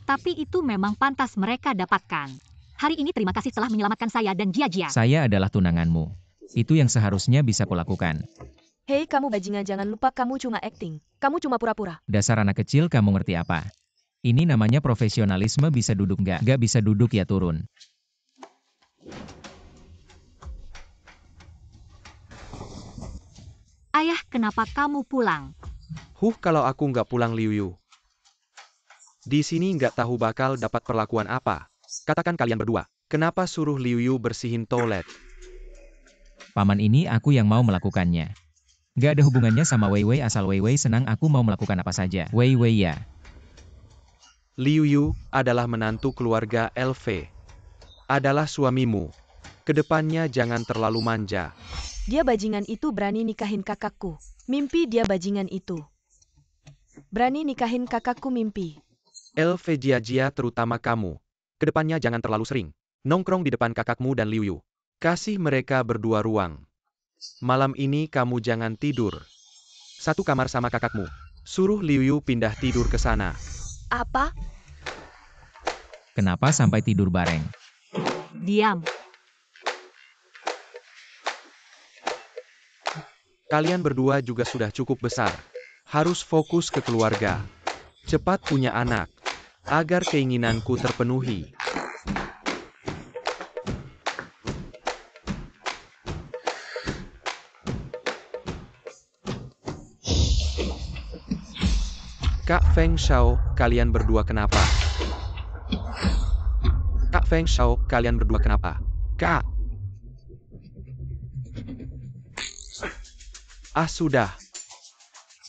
Tapi itu memang pantas mereka dapatkan. Hari ini terima kasih telah menyelamatkan saya dan Jia. Saya adalah tunanganmu. Itu yang seharusnya bisa kulakukan. Hei kamu bajingan, jangan lupa kamu cuma acting. Kamu cuma pura-pura. Dasar anak kecil, kamu ngerti apa? Ini namanya profesionalisme, bisa duduk nggak? Nggak bisa duduk ya turun. Ayah, kenapa kamu pulang? Kalau aku nggak pulang Liu Yu. Di sini nggak tahu bakal dapat perlakuan apa. Katakan kalian berdua, kenapa suruh Liu Yu bersihin toilet? Paman, ini aku yang mau melakukannya. Nggak ada hubungannya sama Wei Wei, asal Wei Wei senang aku mau melakukan apa saja. Wei Wei ya. Liu Yu adalah menantu keluarga LV. Adalah suamimu. Kedepannya jangan terlalu manja. Dia bajingan itu berani nikahin kakakku. Mimpi dia bajingan itu. Berani nikahin kakakku mimpi. LV Jia terutama kamu. Kedepannya jangan terlalu sering nongkrong di depan kakakmu dan Liu Yu. Kasih mereka berdua ruang. Malam ini kamu jangan tidur satu kamar sama kakakmu. Suruh Liu Yu pindah tidur ke sana. Apa? Kenapa sampai tidur bareng? Diam. Kalian berdua juga sudah cukup besar. Harus fokus ke keluarga. Cepat punya anak. Agar keinginanku terpenuhi. Kak Feng Xiao, kalian berdua kenapa? Kak Feng Xiao, kalian berdua kenapa? Kak! Ah sudah.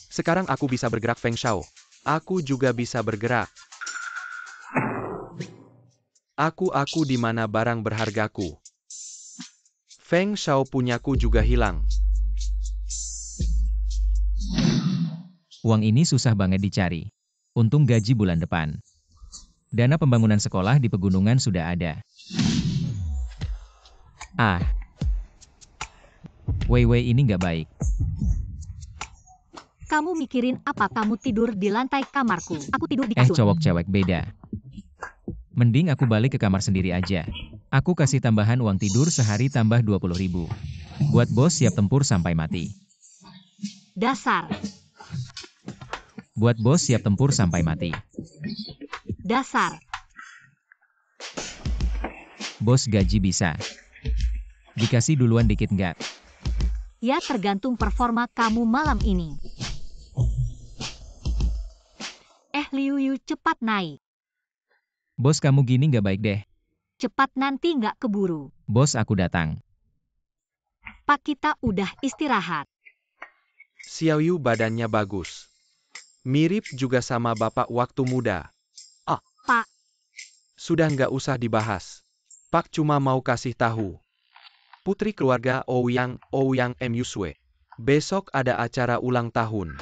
Sekarang aku bisa bergerak Feng Xiao. Aku juga bisa bergerak. Aku di mana barang berhargaku. Feng Xiao punyaku juga hilang. Uang ini susah banget dicari. Untung gaji bulan depan. Dana pembangunan sekolah di pegunungan sudah ada. Ah. Wei ini nggak baik. Kamu mikirin apa? Kamu tidur di lantai kamarku. Aku tidur di kasur. Cowok cewek beda. Mending aku balik ke kamar sendiri aja. Aku kasih tambahan uang tidur sehari tambah 20.000. Buat bos siap tempur sampai mati. Dasar. Buat bos siap tempur sampai mati. Dasar. Bos gaji bisa. Dikasih duluan dikit nggak? Ya tergantung performa kamu malam ini. Liu Yu cepat naik. Bos kamu gini nggak baik deh. Cepat nanti nggak keburu. Bos aku datang. Pak kita udah istirahat. Xiao Yu badannya bagus. Mirip juga sama bapak waktu muda. Ah. Pak. Sudah nggak usah dibahas. Pak cuma mau kasih tahu. Putri keluarga Ouyang Musue. Besok ada acara ulang tahun.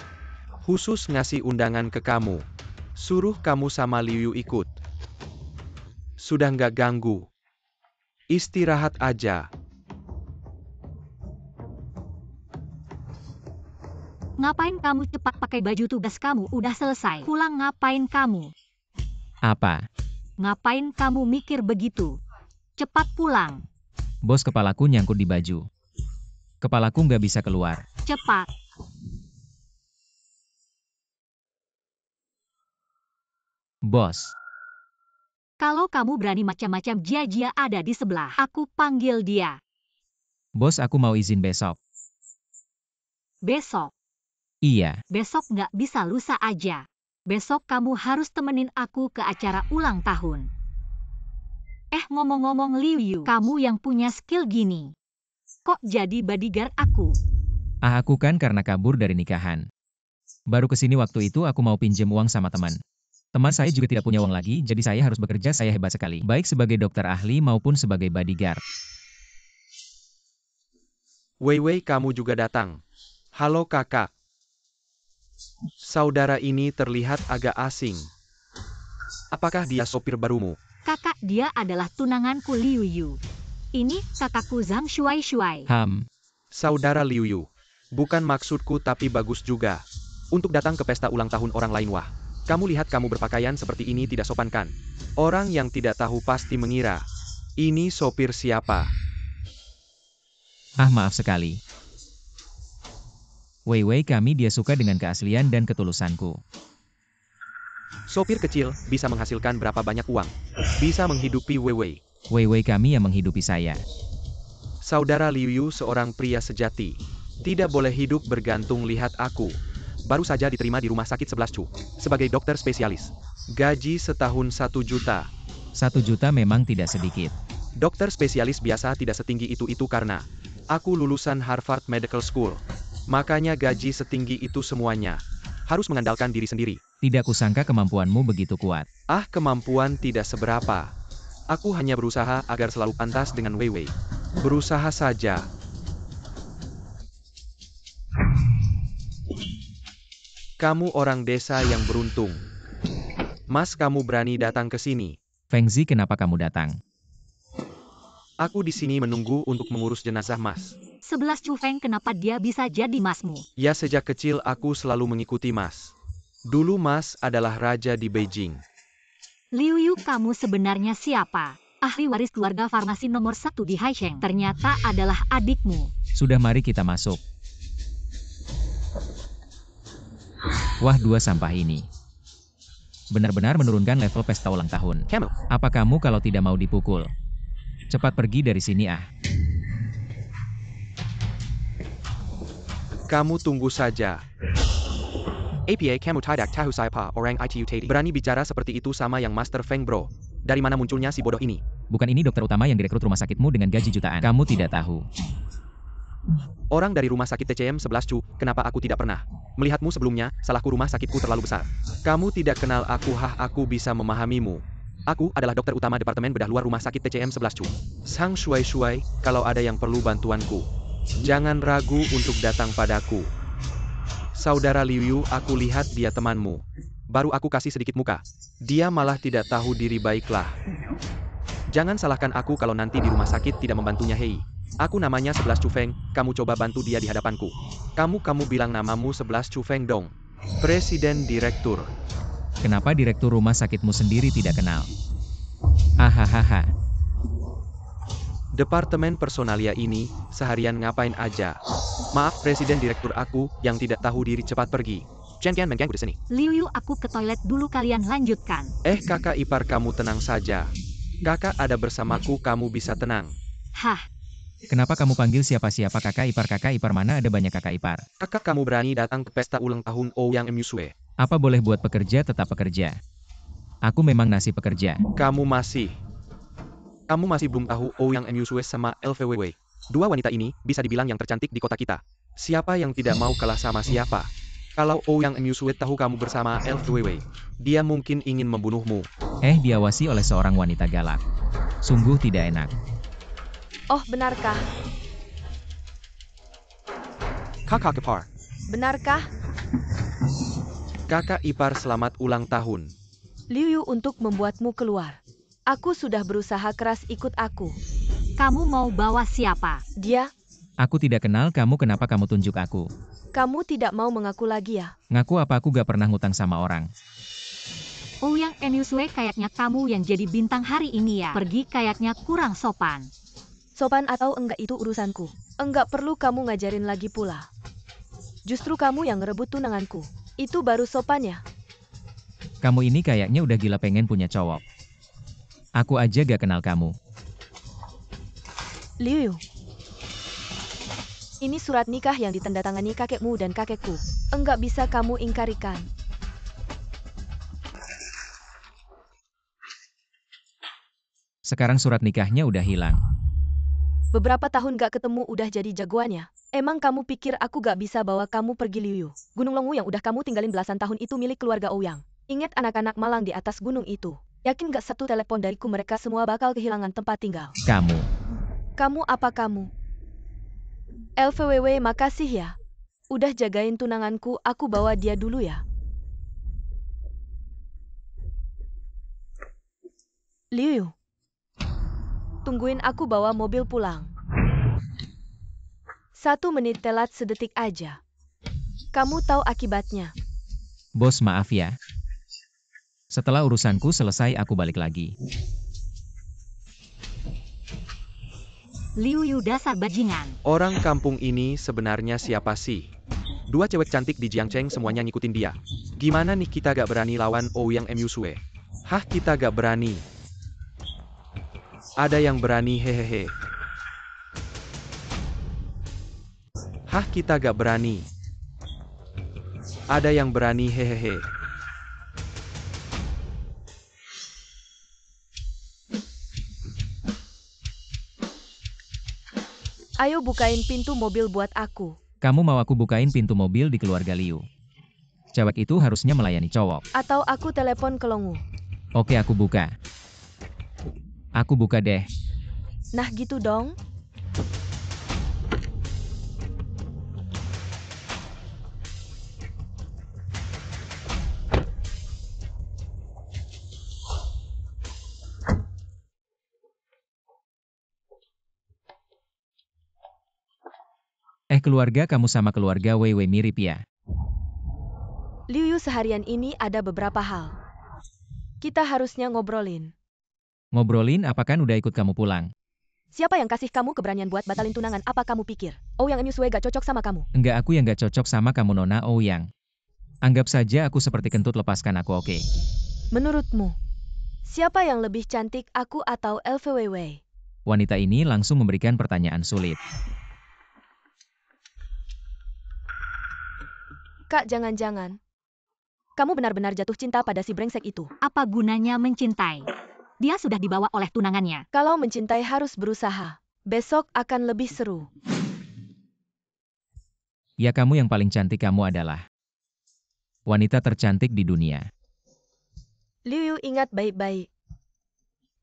Khusus ngasih undangan ke kamu. Suruh kamu sama Liu Yu ikut. Sudah nggak ganggu. Istirahat aja. Ngapain kamu cepat pakai baju tugas kamu udah selesai. Pulang ngapain kamu? Apa? Ngapain kamu mikir begitu? Cepat pulang. Bos kepalaku nyangkut di baju. Kepalaku nggak bisa keluar. Cepat. Bos. Kalau kamu berani macam-macam dia ada di sebelah. Aku panggil dia. Bos aku mau izin besok. Besok? Iya. Besok nggak bisa lusa aja. Besok kamu harus temenin aku ke acara ulang tahun. Ngomong-ngomong Liu Yu, kamu yang punya skill gini. Kok jadi bodyguard aku? Aku kan karena kabur dari nikahan. Baru kesini waktu itu aku mau pinjem uang sama teman. Teman saya juga tidak punya uang lagi, jadi saya harus bekerja. Saya hebat sekali. Baik sebagai dokter ahli maupun sebagai bodyguard. Wei kamu juga datang. Halo kakak. Saudara ini terlihat agak asing. Apakah dia sopir barumu? Kakak dia adalah tunanganku Liu Yu. Ini kakakku Zhang Shuai. Saudara Liu Yu. Bukan maksudku tapi bagus juga. Untuk datang ke pesta ulang tahun orang lain wah. Kamu lihat kamu berpakaian seperti ini tidak sopan kan? Orang yang tidak tahu pasti mengira. Ini sopir siapa? Maaf sekali. Wei kami dia suka dengan keaslian dan ketulusanku. Sopir kecil bisa menghasilkan berapa banyak uang? Bisa menghidupi Wei. Wei kami yang menghidupi saya. Saudara Liu Yu seorang pria sejati. Tidak boleh hidup bergantung lihat aku. Baru saja diterima di rumah sakit 11 Cu. Sebagai dokter spesialis. Gaji setahun 1 juta. 1 juta memang tidak sedikit. Dokter spesialis biasa tidak setinggi itu karena aku lulusan Harvard Medical School. Makanya gaji setinggi itu semuanya. Harus mengandalkan diri sendiri. Tidak kusangka kemampuanmu begitu kuat. Kemampuan tidak seberapa. Aku hanya berusaha agar selalu pantas dengan Wei. Berusaha saja. Kamu orang desa yang beruntung. Mas kamu berani datang ke sini. Fengzi kenapa kamu datang? Aku di sini menunggu untuk mengurus jenazah Mas. 11 Cu Feng kenapa dia bisa jadi masmu? Ya sejak kecil aku selalu mengikuti Mas. Dulu Mas adalah raja di Beijing. Liu Yu kamu sebenarnya siapa? Ahli waris keluarga farmasi nomor 1 di Haisheng. Ternyata adalah adikmu. Sudah mari kita masuk. Wah 2 sampah ini. Benar-benar menurunkan level pesta ulang tahun. Apa kamu kalau tidak mau dipukul? Cepat pergi dari sini Kamu tunggu saja. APA kamu tidak tahu siapa orang itu tadi. Berani bicara seperti itu sama yang Master Feng bro. Dari mana munculnya si bodoh ini? Bukan ini dokter utama yang direkrut rumah sakitmu dengan gaji jutaan. Kamu tidak tahu. Orang dari rumah sakit TCM 11 cu, kenapa aku tidak pernah melihatmu sebelumnya? Salahku, rumah sakitku terlalu besar. Kamu tidak kenal aku, aku bisa memahamimu. Aku adalah dokter utama Departemen Bedah Luar Rumah Sakit TCM 11 cu. Sang Shuai, kalau ada yang perlu bantuanku, jangan ragu untuk datang padaku. Saudara Liu Yu, aku lihat dia temanmu. Baru aku kasih sedikit muka. Dia malah tidak tahu diri, baiklah. Jangan salahkan aku kalau nanti di rumah sakit tidak membantunya. Hei. Aku namanya 11 Chu Feng, kamu coba bantu dia di hadapanku. Kamu bilang namamu 11 Chu Feng dong. Presiden Direktur. Kenapa direktur rumah sakitmu sendiri tidak kenal? Hahaha. Departemen personalia ini, seharian ngapain aja? Maaf Presiden Direktur, aku yang tidak tahu diri cepat pergi. Chen Qian mengganggu di sini. Liu Yu, aku ke toilet dulu, kalian lanjutkan. Kakak ipar kamu tenang saja. Kakak ada bersamaku, kamu bisa tenang. Hah, Kenapa kamu panggil siapa-siapa kakak ipar? Kakak ipar mana ada banyak kakak ipar? Kakak kamu berani datang ke pesta ulang tahun Ouyang Emusue. Apa boleh buat pekerja tetap pekerja? Aku memang nasi pekerja. Kamu masih belum tahu Ouyang Emusue sama LVWW. Dua wanita ini bisa dibilang yang tercantik di kota kita. Siapa yang tidak mau kalah sama siapa? Kalau Ouyang Emusue tahu kamu bersama LVWW, dia mungkin ingin membunuhmu. Diawasi oleh seorang wanita galak. Sungguh tidak enak. Oh, benarkah? Kakak ipar. Benarkah? Kakak ipar, selamat ulang tahun. Liu Yu, untuk membuatmu keluar. Aku sudah berusaha keras, ikut aku. kamu mau bawa siapa? Dia, Aku tidak kenal kamu, kenapa kamu tunjuk aku? kamu tidak mau mengaku lagi ya? Ngaku apa, aku gak pernah ngutang sama orang. Ouyang Emusue, kayaknya kamu yang jadi bintang hari ini ya. Pergi, kayaknya kurang sopan. Sopan atau enggak itu urusanku. Enggak perlu kamu ngajarin lagi pula. Justru kamu yang ngerebut tunanganku. Itu baru sopan ya? Kamu ini kayaknya udah gila pengen punya cowok. Aku aja gak kenal kamu. Liu Yu. Ini surat nikah yang ditandatangani kakekmu dan kakekku. Enggak bisa kamu ingkarikan. Sekarang surat nikahnya udah hilang. Beberapa tahun gak ketemu udah jadi jagoannya. Emang kamu pikir aku gak bisa bawa kamu pergi, Liu Yu? Gunung Longwu yang udah kamu tinggalin belasan tahun itu milik keluarga Ouyang. Ingat anak-anak malang di atas gunung itu. Yakin gak satu telepon dariku mereka semua bakal kehilangan tempat tinggal. Kamu. Kamu apa kamu? LVWW, makasih ya. Udah jagain tunanganku, aku bawa dia dulu ya. Liu Yu. Tungguin aku bawa mobil pulang. 1 menit telat sedetik aja. Kamu tahu akibatnya. Bos, maaf ya. Setelah urusanku selesai aku balik lagi. Liu Yu, dasar bajingan. Orang kampung ini sebenarnya siapa sih? 2 cewek cantik di Jiangcheng semuanya ngikutin dia. Gimana nih kita gak berani lawan Ouyang Emusue? Hah, kita gak berani? Ada yang berani, hehehe. Hah, kita gak berani? Ada yang berani, hehehe. Ayo bukain pintu mobil buat aku. Kamu mau aku bukain pintu mobil di keluarga Liu? Cewek itu harusnya melayani cowok. Atau aku telepon ke Longwu. Oke, aku buka. Aku buka deh. Nah gitu dong. Keluarga kamu sama keluarga Weiwei mirip ya? Liu Yu, seharian ini ada beberapa hal. Kita harusnya ngobrolin. Ngobrolin apa, kan udah ikut kamu pulang? Siapa yang kasih kamu keberanian buat batalin tunangan? Apa kamu pikir Ouyang Emusue gak cocok sama kamu? Enggak, aku yang gak cocok sama kamu, Nona Ouyang. Anggap saja aku seperti kentut, lepaskan aku, oke? Menurutmu, siapa yang lebih cantik, aku atau LVWW? Wanita ini langsung memberikan pertanyaan sulit. Kak, jangan-jangan Kamu benar-benar jatuh cinta pada si brengsek itu. Apa gunanya mencintai? Dia sudah dibawa oleh tunangannya. Kalau mencintai harus berusaha. Besok akan lebih seru. Ya kamu yang paling cantik, kamu adalah wanita tercantik di dunia. Liu Yu ingat baik-baik.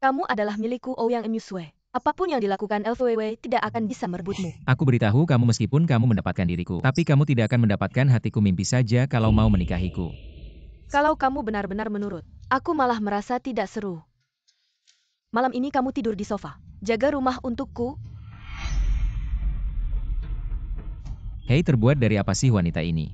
Kamu adalah milikku Ouyang Emusue. Apapun yang dilakukan LVW tidak akan bisa merebutmu. Aku beritahu kamu meskipun kamu mendapatkan diriku, tapi kamu tidak akan mendapatkan hatiku, mimpi saja kalau mau menikahiku. Kalau kamu benar-benar menurut, aku malah merasa tidak seru. Malam ini kamu tidur di sofa. Jaga rumah untukku. Hei, terbuat dari apa sih wanita ini?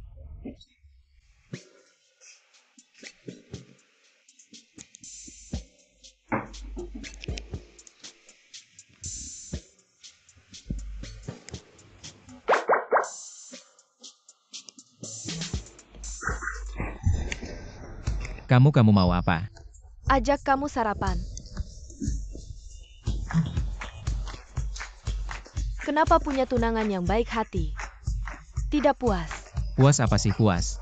Kamu mau apa? Ajak kamu sarapan. Kenapa punya tunangan yang baik hati? Tidak puas. Puas apa sih puas?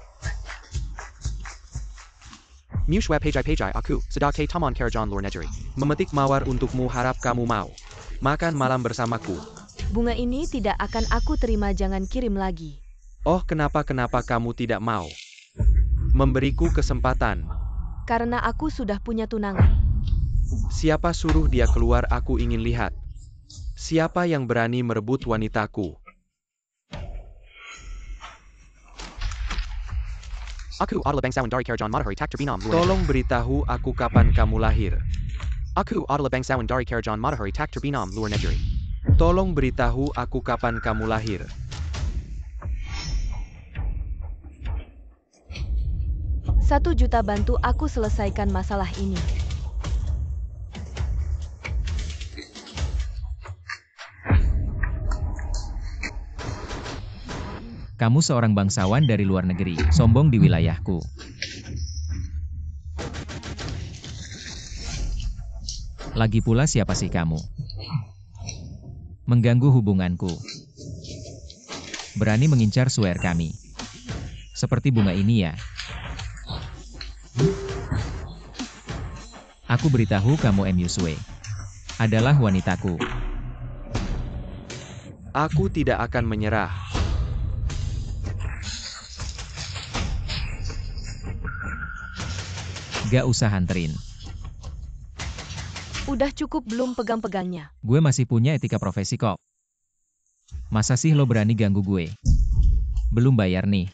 Mushwa pejai aku, sedang taman kerajan luar negeri. Memetik mawar untukmu, harap kamu mau makan malam bersamaku. Bunga ini tidak akan aku terima, jangan kirim lagi. Oh, kenapa kamu tidak mau memberiku kesempatan? Karena aku sudah punya tunangan. Siapa suruh dia keluar? Aku ingin lihat. Siapa yang berani merebut wanitaku? Aku adalah bangsawan dari kerajaan Matahari tak terbinam. Tolong beritahu aku kapan kamu lahir. Aku adalah bangsawan dari kerajaan Matahari tak terbinam luar negeri. Tolong beritahu aku kapan kamu lahir. $1 juta bantu aku selesaikan masalah ini. Kamu seorang bangsawan dari luar negeri, sombong di wilayahku. Lagi pula siapa sih kamu? Mengganggu hubunganku. Berani mengincar suer kami. Seperti bunga ini ya. Aku beritahu kamu Emusue adalah wanitaku. Aku tidak akan menyerah. Gak usah hanterin. Udah cukup belum pegang-pegangnya? Gue masih punya etika profesi kok. Masa sih lo berani ganggu gue? Belum bayar nih.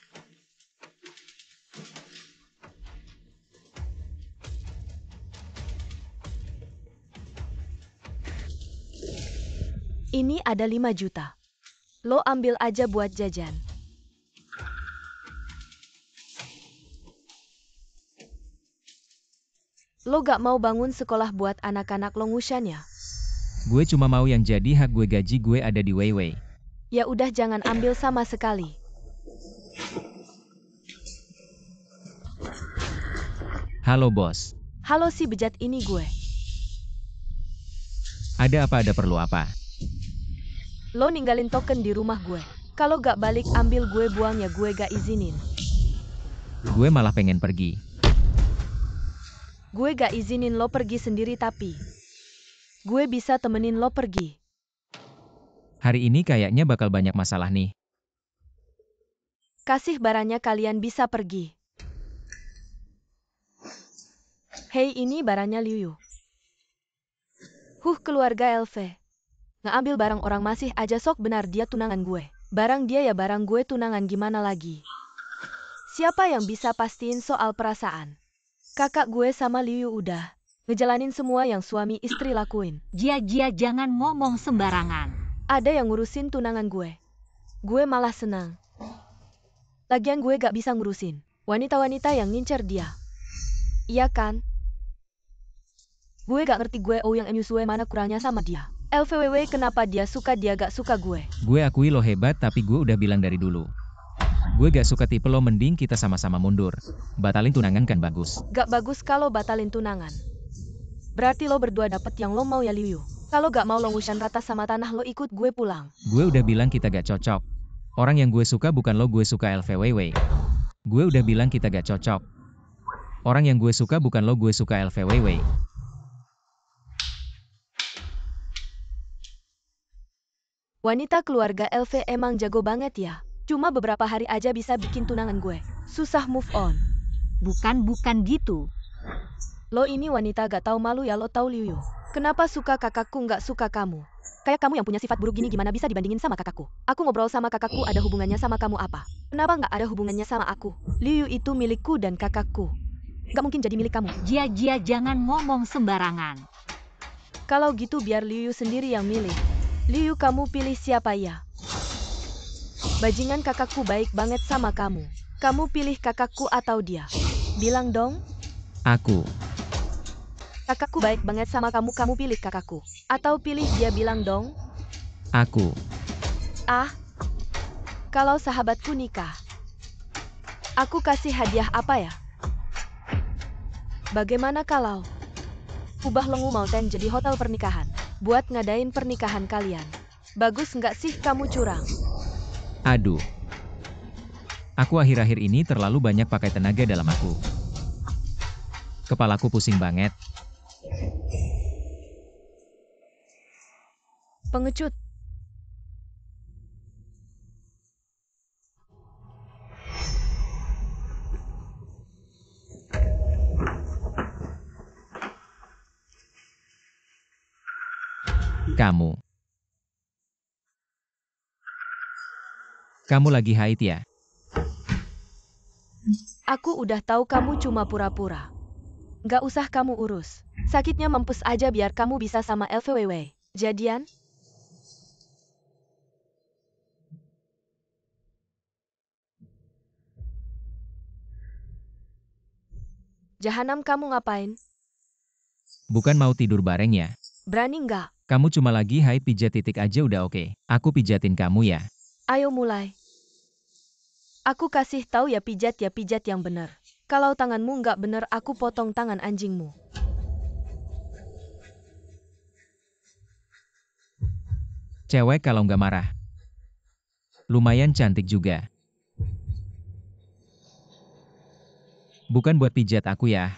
Ini ada 5 juta. Lo ambil aja buat jajan. Lo gak mau bangun sekolah buat anak-anak lo ngusannya? Gue cuma mau yang jadi hak gue, gaji gue ada di Weiwei. Ya udah, jangan ambil sama sekali. Halo bos. Halo si bejat ini gue. Ada apa, ada perlu apa? Lo ninggalin token di rumah gue. Kalau gak balik ambil gue buang ya, gue gak izinin. Gue malah pengen pergi. Gue gak izinin lo pergi sendiri, tapi gue bisa temenin lo pergi. Hari ini kayaknya bakal banyak masalah nih. Kasih barangnya, kalian bisa pergi. Hei, ini barangnya Liu Yu. Keluarga LV. Ngambil barang orang masih aja sok benar dia tunangan gue. Barang dia ya barang gue tunangan, gimana lagi? Siapa yang bisa pastiin soal perasaan? Kakak gue sama Liu Yu udah ngejalanin semua yang suami istri lakuin. Jia jangan ngomong sembarangan. Ada yang ngurusin tunangan gue. Gue malah senang. Lagian gue gak bisa ngurusin wanita-wanita yang ngincer dia. Iya kan? Gue gak ngerti gue Ouyang Emusue mana kurangnya sama dia. LVWW kenapa dia suka, dia gak suka gue. Gue akui lo hebat, tapi gue udah bilang dari dulu. Gue gak suka tipe lo, mending kita sama-sama mundur. Batalin tunangan kan bagus. Gak bagus kalau batalin tunangan. Berarti lo berdua dapet yang lo mau ya Liu Yu. Kalau gak mau lo ngusan rata sama tanah, lo ikut gue pulang. Gue udah bilang kita gak cocok. Orang yang gue suka bukan lo, gue suka LVWW. Gue udah bilang kita gak cocok. Orang yang gue suka bukan lo, gue suka LVWW. Wanita keluarga LV emang jago banget ya. Cuma beberapa hari aja bisa bikin tunangan gue. Susah move on. Bukan gitu. Lo ini wanita gak tahu malu ya, lo tahu Liu Yu. Kenapa suka kakakku nggak suka kamu? Kayak kamu yang punya sifat buruk gini gimana bisa dibandingin sama kakakku? Aku ngobrol sama kakakku, ada hubungannya sama kamu apa? Kenapa nggak ada hubungannya sama aku? Liu Yu itu milikku dan kakakku. Gak mungkin jadi milik kamu. Jia jangan ngomong sembarangan. Kalau gitu biar Liu Yu sendiri yang milih. Liu Yu, kamu pilih siapa ya? Bajingan, kakakku baik banget sama kamu. Kamu pilih kakakku atau dia? Bilang dong. Aku. Kakakku baik banget sama kamu, kamu pilih kakakku. Atau pilih dia, bilang dong. Aku. Ah. Kalau sahabatku nikah, aku kasih hadiah apa ya? Bagaimana kalau ubah Lengu Mountain jadi hotel pernikahan? Buat ngadain pernikahan kalian. Bagus nggak sih kamu curang? Aduh. Aku akhir-akhir ini terlalu banyak pakai tenaga dalam aku. Kepalaku pusing banget. Pengecut. Kamu lagi haid ya? Aku udah tahu kamu cuma pura-pura. Nggak usah kamu urus. Sakitnya mampus aja biar kamu bisa sama LVWW. Jadian? Jahanam, kamu ngapain? Bukan mau tidur bareng ya? Berani nggak? Kamu cuma lagi haid, pijat titik aja udah oke. Aku pijatin kamu ya. Ayo mulai. Aku kasih tahu ya, pijat yang bener. Kalau tanganmu nggak bener, aku potong tangan anjingmu. Cewek kalau nggak marah. Lumayan cantik juga. Bukan buat pijat aku ya.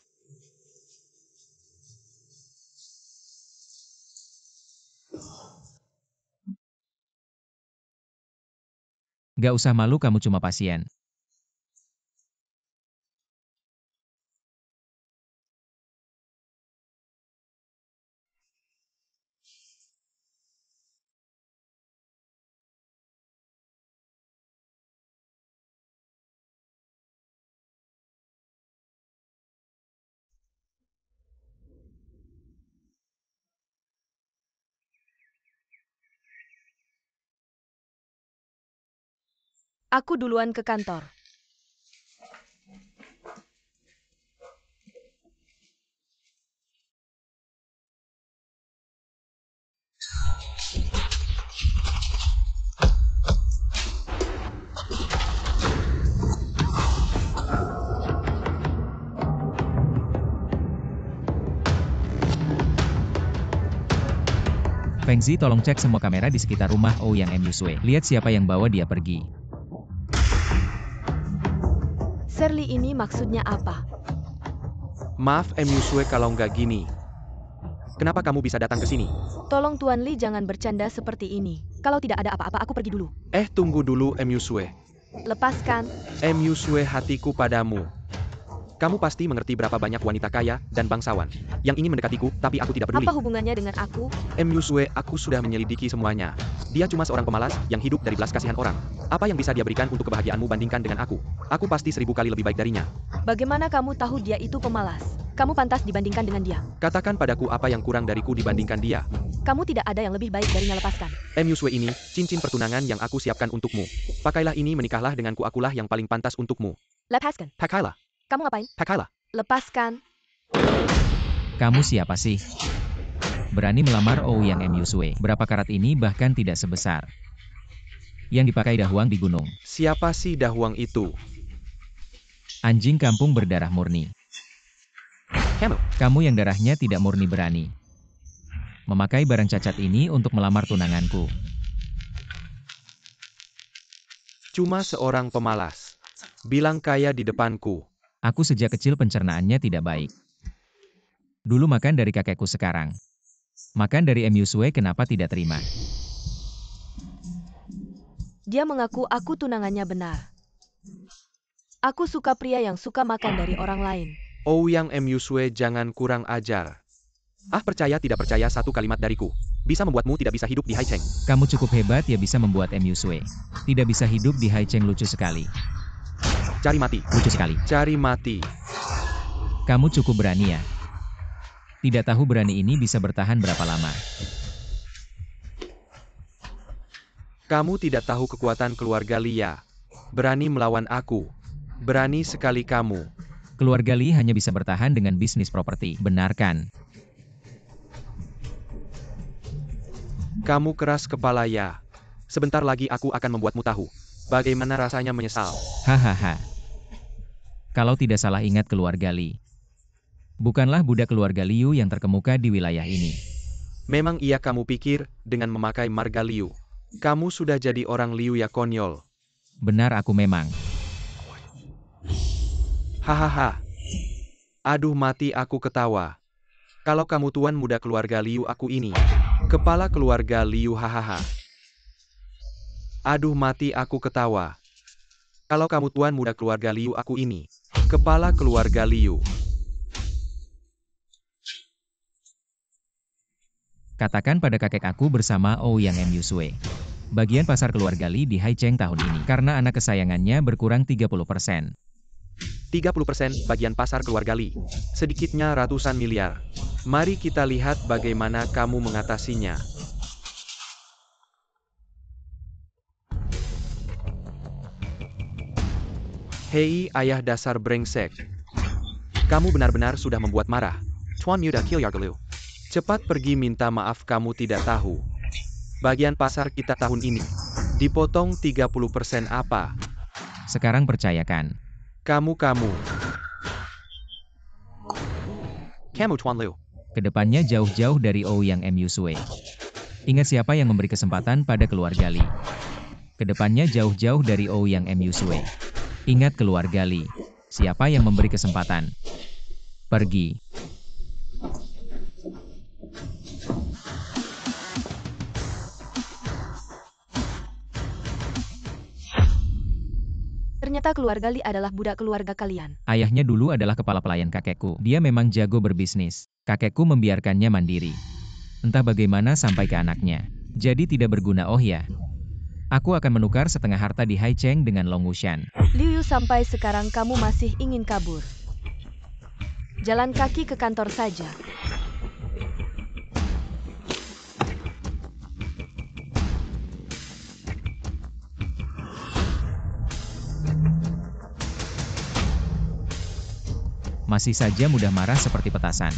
Gak usah malu, kamu cuma pasien. Aku duluan ke kantor. Fengzi, tolong cek semua kamera di sekitar rumah Ouyang MUSW. Lihat siapa yang bawa dia pergi. Shirley, ini maksudnya apa? Maaf MUSW kalau nggak gini. Kenapa kamu bisa datang ke sini? Tolong Tuan Li jangan bercanda seperti ini. Kalau tidak ada apa-apa aku pergi dulu. Tunggu dulu MUSW. Lepaskan. MUSW, hatiku padamu. Kamu pasti mengerti berapa banyak wanita kaya dan bangsawan yang ingin mendekatiku, tapi aku tidak peduli. Apa hubungannya dengan aku? MUSW, aku sudah menyelidiki semuanya. Dia cuma seorang pemalas yang hidup dari belas kasihan orang. Apa yang bisa dia berikan untuk kebahagiaanmu bandingkan dengan aku? Aku pasti 1000 kali lebih baik darinya. Bagaimana kamu tahu dia itu pemalas? Kamu pantas dibandingkan dengan dia. Katakan padaku apa yang kurang dariku dibandingkan dia. Kamu tidak ada yang lebih baik darinya, lepaskan. MUSW, ini cincin pertunangan yang aku siapkan untukmu. Pakailah ini, menikahlah denganku, akulah yang paling pantas untukmu. Lepaskan. Pakailah. Kamu ngapain? Pakailah. Lepaskan. Kamu siapa sih? Berani melamar Ouyang MUSW. Berapa karat ini bahkan tidak sebesar yang dipakai Dahuang di gunung. Siapa sih Dahuang itu? Anjing kampung berdarah murni. Kamu yang darahnya tidak murni berani memakai barang cacat ini untuk melamar tunanganku. Cuma seorang pemalas. Bilang kaya di depanku. Aku sejak kecil pencernaannya tidak baik. Dulu makan dari kakekku, sekarang makan dari MUSW, kenapa tidak terima? Dia mengaku aku tunangannya benar. Aku suka pria yang suka makan dari orang lain. Yang MUSW, jangan kurang ajar. Percaya tidak percaya satu kalimat dariku bisa membuatmu tidak bisa hidup di Haicheng. Kamu cukup hebat ya bisa membuat MUSW tidak bisa hidup di Haicheng, lucu sekali. Cari mati. Lucu sekali. Cari mati. Kamu cukup berani ya. Tidak tahu berani ini bisa bertahan berapa lama. Kamu tidak tahu kekuatan keluarga Lia. Berani melawan aku. Berani sekali kamu. Keluarga Li hanya bisa bertahan dengan bisnis properti, benar kan? Kamu keras kepala ya. Sebentar lagi aku akan membuatmu tahu bagaimana rasanya menyesal. Hahaha. Kalau tidak salah ingat keluarga Li. Bukanlah budak keluarga Liu yang terkemuka di wilayah ini. Memang iya, kamu pikir dengan memakai marga Liu kamu sudah jadi orang Liu ya, konyol. Benar, aku memang. Hahaha. Aduh, mati aku ketawa. Kalau kamu tuan muda keluarga Liu aku ini. Kepala keluarga Liu, hahaha. Aduh, mati aku ketawa. Kalau kamu tuan muda keluarga Liu aku ini. Kepala keluarga Liu. Katakan pada kakek aku bersama Ouyang MUSW. Bagian pasar keluarga Li di Haicheng tahun ini. Karena anak kesayangannya berkurang 30%. 30% bagian pasar keluarga Li. Sedikitnya ratusan miliar. Mari kita lihat bagaimana kamu mengatasinya. Hei, ayah dasar brengsek. Kamu benar-benar sudah membuat marah Tuan Muda Kilyargalu. Cepat pergi minta maaf, kamu tidak tahu. Bagian pasar kita tahun ini dipotong 30% apa? Sekarang percayakan. Kamu. Kamu Tuan Liu. Kedepannya jauh-jauh dari Ouyang MUSW. Ingat siapa yang memberi kesempatan pada keluarga Li. Kedepannya jauh-jauh dari Ouyang MUSW. Ingat keluarga Li. Siapa yang memberi kesempatan? Pergi. Ternyata keluarga Li adalah budak keluarga kalian. Ayahnya dulu adalah kepala pelayan kakekku. Dia memang jago berbisnis. Kakekku membiarkannya mandiri. Entah bagaimana sampai ke anaknya. Jadi tidak berguna. Oh ya. Aku akan menukar setengah harta di Haicheng dengan Long Wushan. Liu Yu, sampai sekarang kamu masih ingin kabur. Jalan kaki ke kantor saja. Masih saja mudah marah seperti petasan.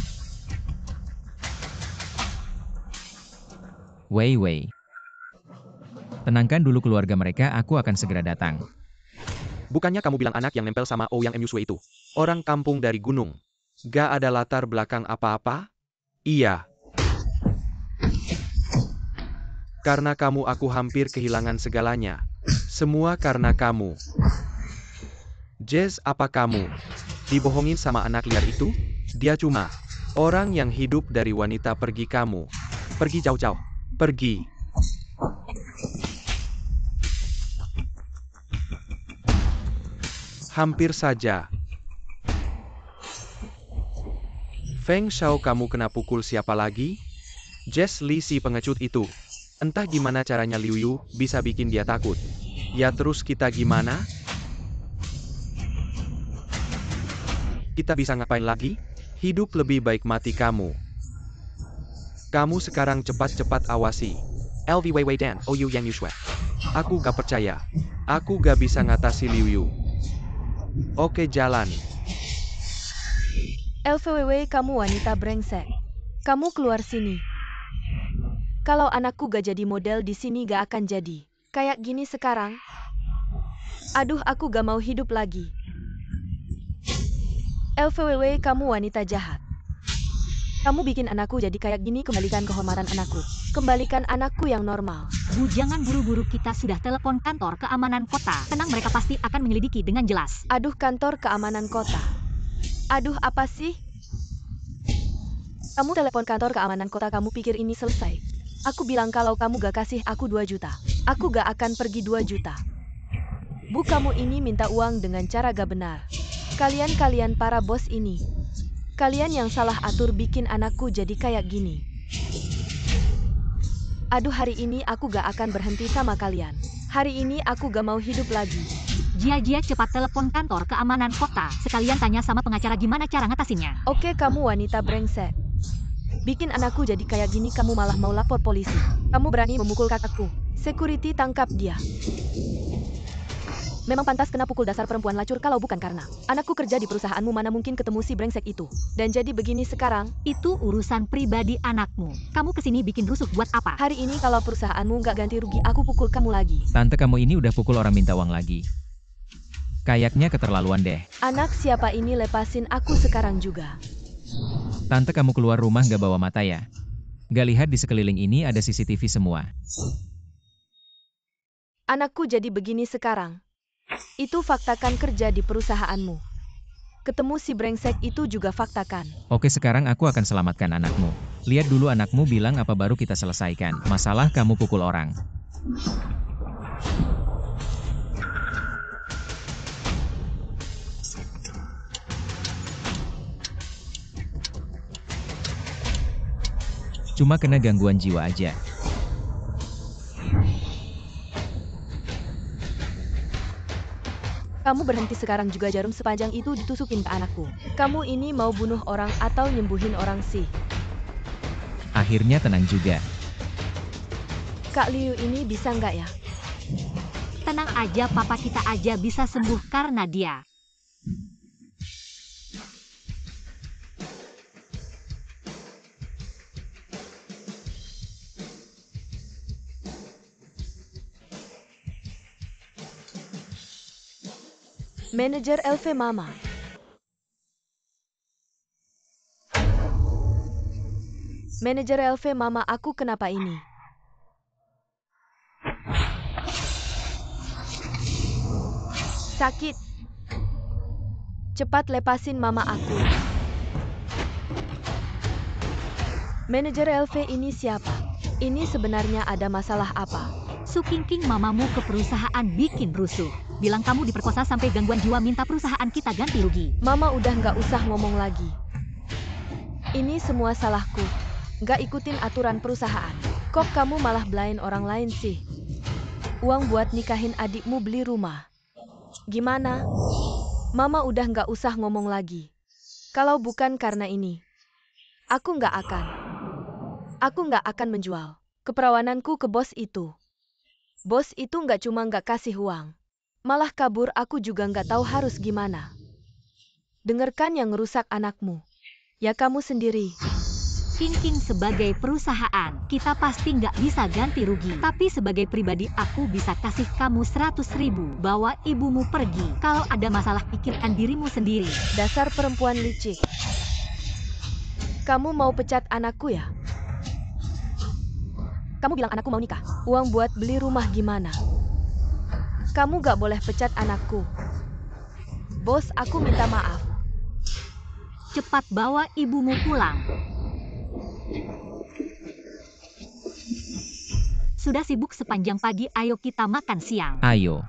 Wei. Tenangkan dulu keluarga mereka, aku akan segera datang. Bukannya kamu bilang anak yang nempel sama Ouyang MUSW itu orang kampung dari gunung. Gak ada latar belakang apa-apa? Iya. Karena kamu aku hampir kehilangan segalanya. Semua karena kamu. Jess, apa kamu dibohongin sama anak liar itu? Dia cuma orang yang hidup dari wanita. Pergi kamu. Pergi jauh-jauh. Pergi. Hampir saja. Feng Shao, kamu kena pukul siapa lagi? Jess Li, si pengecut itu. Entah gimana caranya Liu Yu bisa bikin dia takut. Ya terus kita gimana? Kita bisa ngapain lagi? Hidup lebih baik mati kamu. Kamu sekarang cepat-cepat awasi. LV Wei Dan, Ouyang MUSW. Aku gak percaya. Aku gak bisa ngatasi Liu Yu. Oke, jalan. LVWW, kamu wanita brengsek. Kamu keluar sini. Kalau anakku gak jadi model di sini gak akan jadi kayak gini sekarang. Aduh, aku gak mau hidup lagi. LVWW, kamu wanita jahat. Kamu bikin anakku jadi kayak gini, kembalikan kehormatan anakku. Kembalikan anakku yang normal. Bu, jangan buru-buru, kita sudah telepon kantor keamanan kota. Tenang, mereka pasti akan menyelidiki dengan jelas. Aduh, kantor keamanan kota. Aduh, apa sih? Kamu telepon kantor keamanan kota, kamu pikir ini selesai? Aku bilang kalau kamu gak kasih aku 2 juta. Aku gak akan pergi 2 juta. Bu, kamu ini minta uang dengan cara gak benar. Kalian para bos ini. Kalian yang salah atur bikin anakku jadi kayak gini. Aduh, hari ini aku gak akan berhenti sama kalian. Hari ini aku gak mau hidup lagi. Jia, cepat telepon kantor keamanan kota. Sekalian tanya sama pengacara gimana cara ngatasinnya. Oke, kamu wanita brengsek. Bikin anakku jadi kayak gini, kamu malah mau lapor polisi. Kamu berani memukul kakakku. Security, tangkap dia. Memang pantas kena pukul, dasar perempuan lacur. Kalau bukan karena anakku kerja di perusahaanmu, mana mungkin ketemu si brengsek itu. Dan jadi begini sekarang. Itu urusan pribadi anakmu. Kamu kesini bikin rusuh buat apa? Hari ini kalau perusahaanmu nggak ganti rugi, aku pukul kamu lagi. Tante, kamu ini udah pukul orang minta uang lagi. Kayaknya keterlaluan deh. Anak siapa ini, lepasin aku sekarang juga. Tante, kamu keluar rumah gak bawa mata ya? Gak lihat di sekeliling ini ada CCTV semua. Anakku jadi begini sekarang. Itu faktakan kerja di perusahaanmu. Ketemu si brengsek itu juga faktakan. Oke, sekarang aku akan selamatkan anakmu. Lihat dulu anakmu bilang apa, baru kita selesaikan masalah kamu pukul orang. Cuma kena gangguan jiwa aja. Kamu berhenti sekarang juga, jarum sepanjang itu ditusukin ke anakku. Kamu ini mau bunuh orang atau nyembuhin orang sih? Akhirnya tenang juga. Kak Liu ini bisa nggak ya? Tenang aja, papa kita aja bisa sembuh karena dia. Manajer LV Mama. Manajer LV Mama, aku kenapa ini? Sakit. Cepat lepasin mama aku. Manajer LV ini siapa? Ini sebenarnya ada masalah apa? Sukingking, mamamu ke perusahaan bikin rusuh. Bilang kamu diperkosa sampai gangguan jiwa, minta perusahaan kita ganti rugi. Mama udah nggak usah ngomong lagi. Ini semua salahku. Nggak ikutin aturan perusahaan. Kok kamu malah belain orang lain sih? Uang buat nikahin adikmu, beli rumah. Gimana? Mama udah nggak usah ngomong lagi. Kalau bukan karena ini, aku nggak akan menjual keperawananku ke bos itu. Bos itu nggak cuma nggak kasih uang, malah kabur. Aku juga nggak tahu harus gimana. Dengarkan yang ngerusak anakmu. Ya kamu sendiri. King sebagai perusahaan, kita pasti nggak bisa ganti rugi. Tapi sebagai pribadi, aku bisa kasih kamu 100.000. Bawa ibumu pergi. Kalau ada masalah, pikirkan dirimu sendiri. Dasar perempuan licik. Kamu mau pecat anakku ya? Kamu bilang anakku mau nikah. Uang buat beli rumah gimana? Kamu gak boleh pecat anakku. Bos, aku minta maaf. Cepat bawa ibumu pulang. Sudah sibuk sepanjang pagi, ayo kita makan siang. Ayo.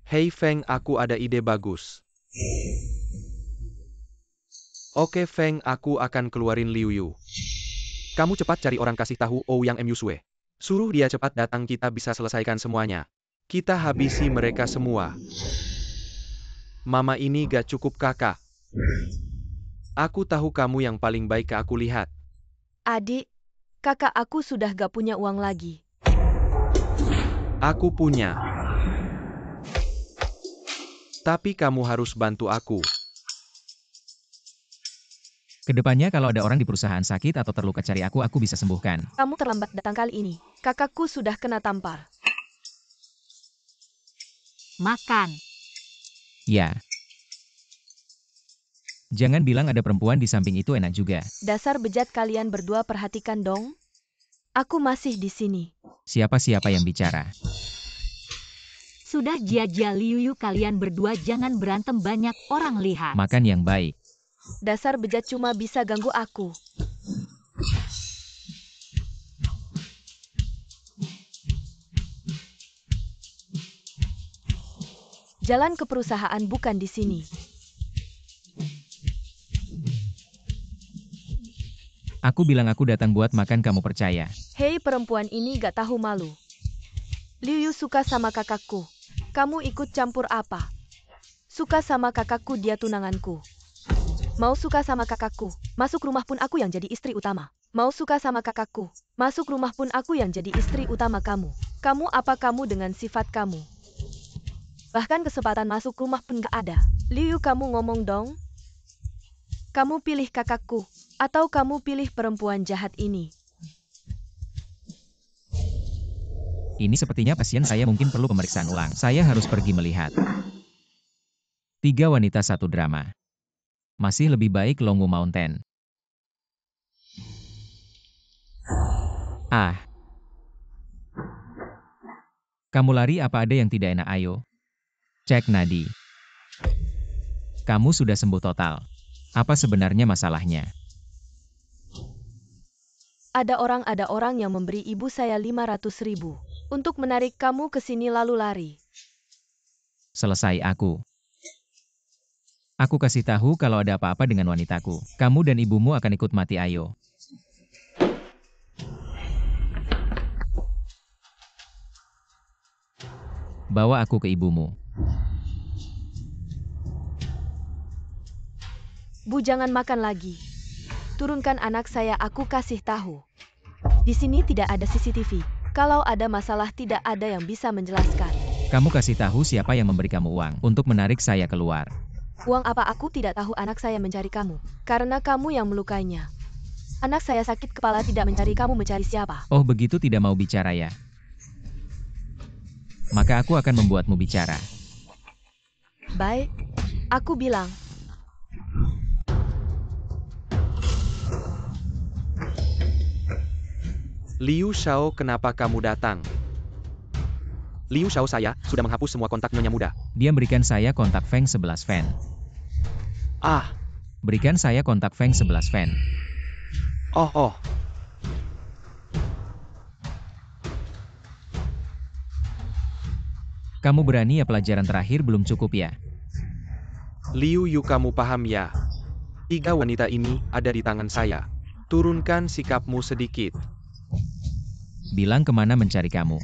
Hei Feng, aku ada ide bagus. Oke Feng, aku akan keluarin Liu Yu. Kamu cepat cari orang kasih tahu Ouyang Musue. Suruh dia cepat datang, kita bisa selesaikan semuanya. Kita habisi mereka semua. Mama ini gak cukup kakak. Aku tahu kamu yang paling baik, aku lihat. Adik, kakak aku sudah gak punya uang lagi. Aku punya. Tapi kamu harus bantu aku. Kedepannya kalau ada orang di perusahaan sakit atau terluka, cari aku bisa sembuhkan. Kamu terlambat datang kali ini. Kakakku sudah kena tampar. Makan. Ya. Jangan bilang ada perempuan di samping itu enak juga. Dasar bejat kalian berdua, perhatikan dong. Aku masih di sini. Siapa-siapa yang bicara? Sudah Jia Liu Yu, kalian berdua jangan berantem, banyak orang lihat. Makan yang baik. Dasar bejat cuma bisa ganggu aku. Jalan ke perusahaan bukan di sini. Aku bilang aku datang buat makan, kamu percaya? Hei, perempuan ini gak tahu malu. Liu Yu suka sama kakakku. Kamu ikut campur apa? Suka sama kakakku, dia tunanganku. Mau suka sama kakakku, masuk rumah pun aku yang jadi istri utama. Mau suka sama kakakku, masuk rumah pun aku yang jadi istri utama kamu. Kamu apa kamu dengan sifat kamu? Bahkan kesempatan masuk rumah pun gak ada. Liu Yu, kamu ngomong dong. Kamu pilih kakakku, atau kamu pilih perempuan jahat ini? Ini sepertinya pasien saya, mungkin perlu pemeriksaan ulang. Saya harus pergi melihat. 3 wanita 1 drama. Masih lebih baik Longu Mountain. Ah. Kamu lari, apa ada yang tidak enak? Ayo. Cek nadi. Kamu sudah sembuh total. Apa sebenarnya masalahnya? Ada orang yang memberi ibu saya 500.000 untuk menarik kamu ke sini lalu lari. Selesai aku. Aku kasih tahu kalau ada apa-apa dengan wanitaku. Kamu dan ibumu akan ikut mati, ayo. Bawa aku ke ibumu. Bu, jangan makan lagi. Turunkan anak saya, aku kasih tahu. Di sini tidak ada CCTV. Kalau ada masalah tidak ada yang bisa menjelaskan. Kamu kasih tahu siapa yang memberi kamu uang untuk menarik saya keluar. Uang apa? Aku tidak tahu. Anak saya mencari kamu. Karena kamu yang melukainya. Anak saya sakit kepala, tidak mencari kamu, mencari siapa? Oh begitu, tidak mau bicara ya? Maka aku akan membuatmu bicara. Baik. Aku bilang. Liu Xiao, kenapa kamu datang? Liu Xiao, saya sudah menghapus semua kontak Nyonya Muda. Dia berikan saya kontak Feng 11 Fan. Ah, Berikan saya kontak Feng 11 Fan. oh. Kamu berani ya? Pelajaran terakhir belum cukup ya? Liu Yu, kamu paham ya? 3 wanita ini ada di tangan saya. Turunkan sikapmu sedikit. Bilang kemana mencari kamu?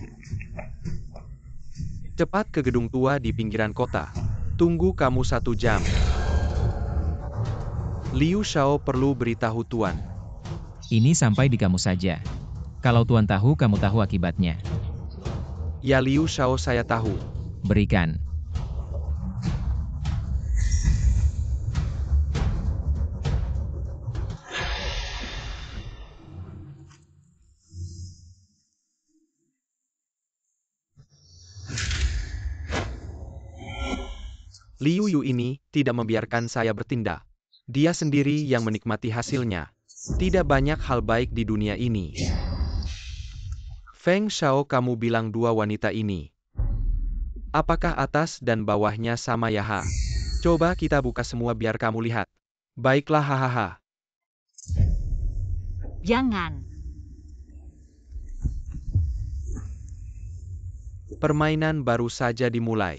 Cepat ke gedung tua di pinggiran kota. Tunggu kamu 1 jam. Liu Xiao perlu beritahu Tuan. Ini sampai di kamu saja. Kalau Tuan tahu, kamu tahu akibatnya. Ya Liu Xiao, saya tahu. Berikan. Liu Yu ini tidak membiarkan saya bertindak. Dia sendiri yang menikmati hasilnya. Tidak banyak hal baik di dunia ini. Feng Xiao, kamu bilang 2 wanita ini. Apakah atas dan bawahnya sama ya? Coba kita buka semua biar kamu lihat. Baiklah, hahaha. Jangan. Permainan baru saja dimulai.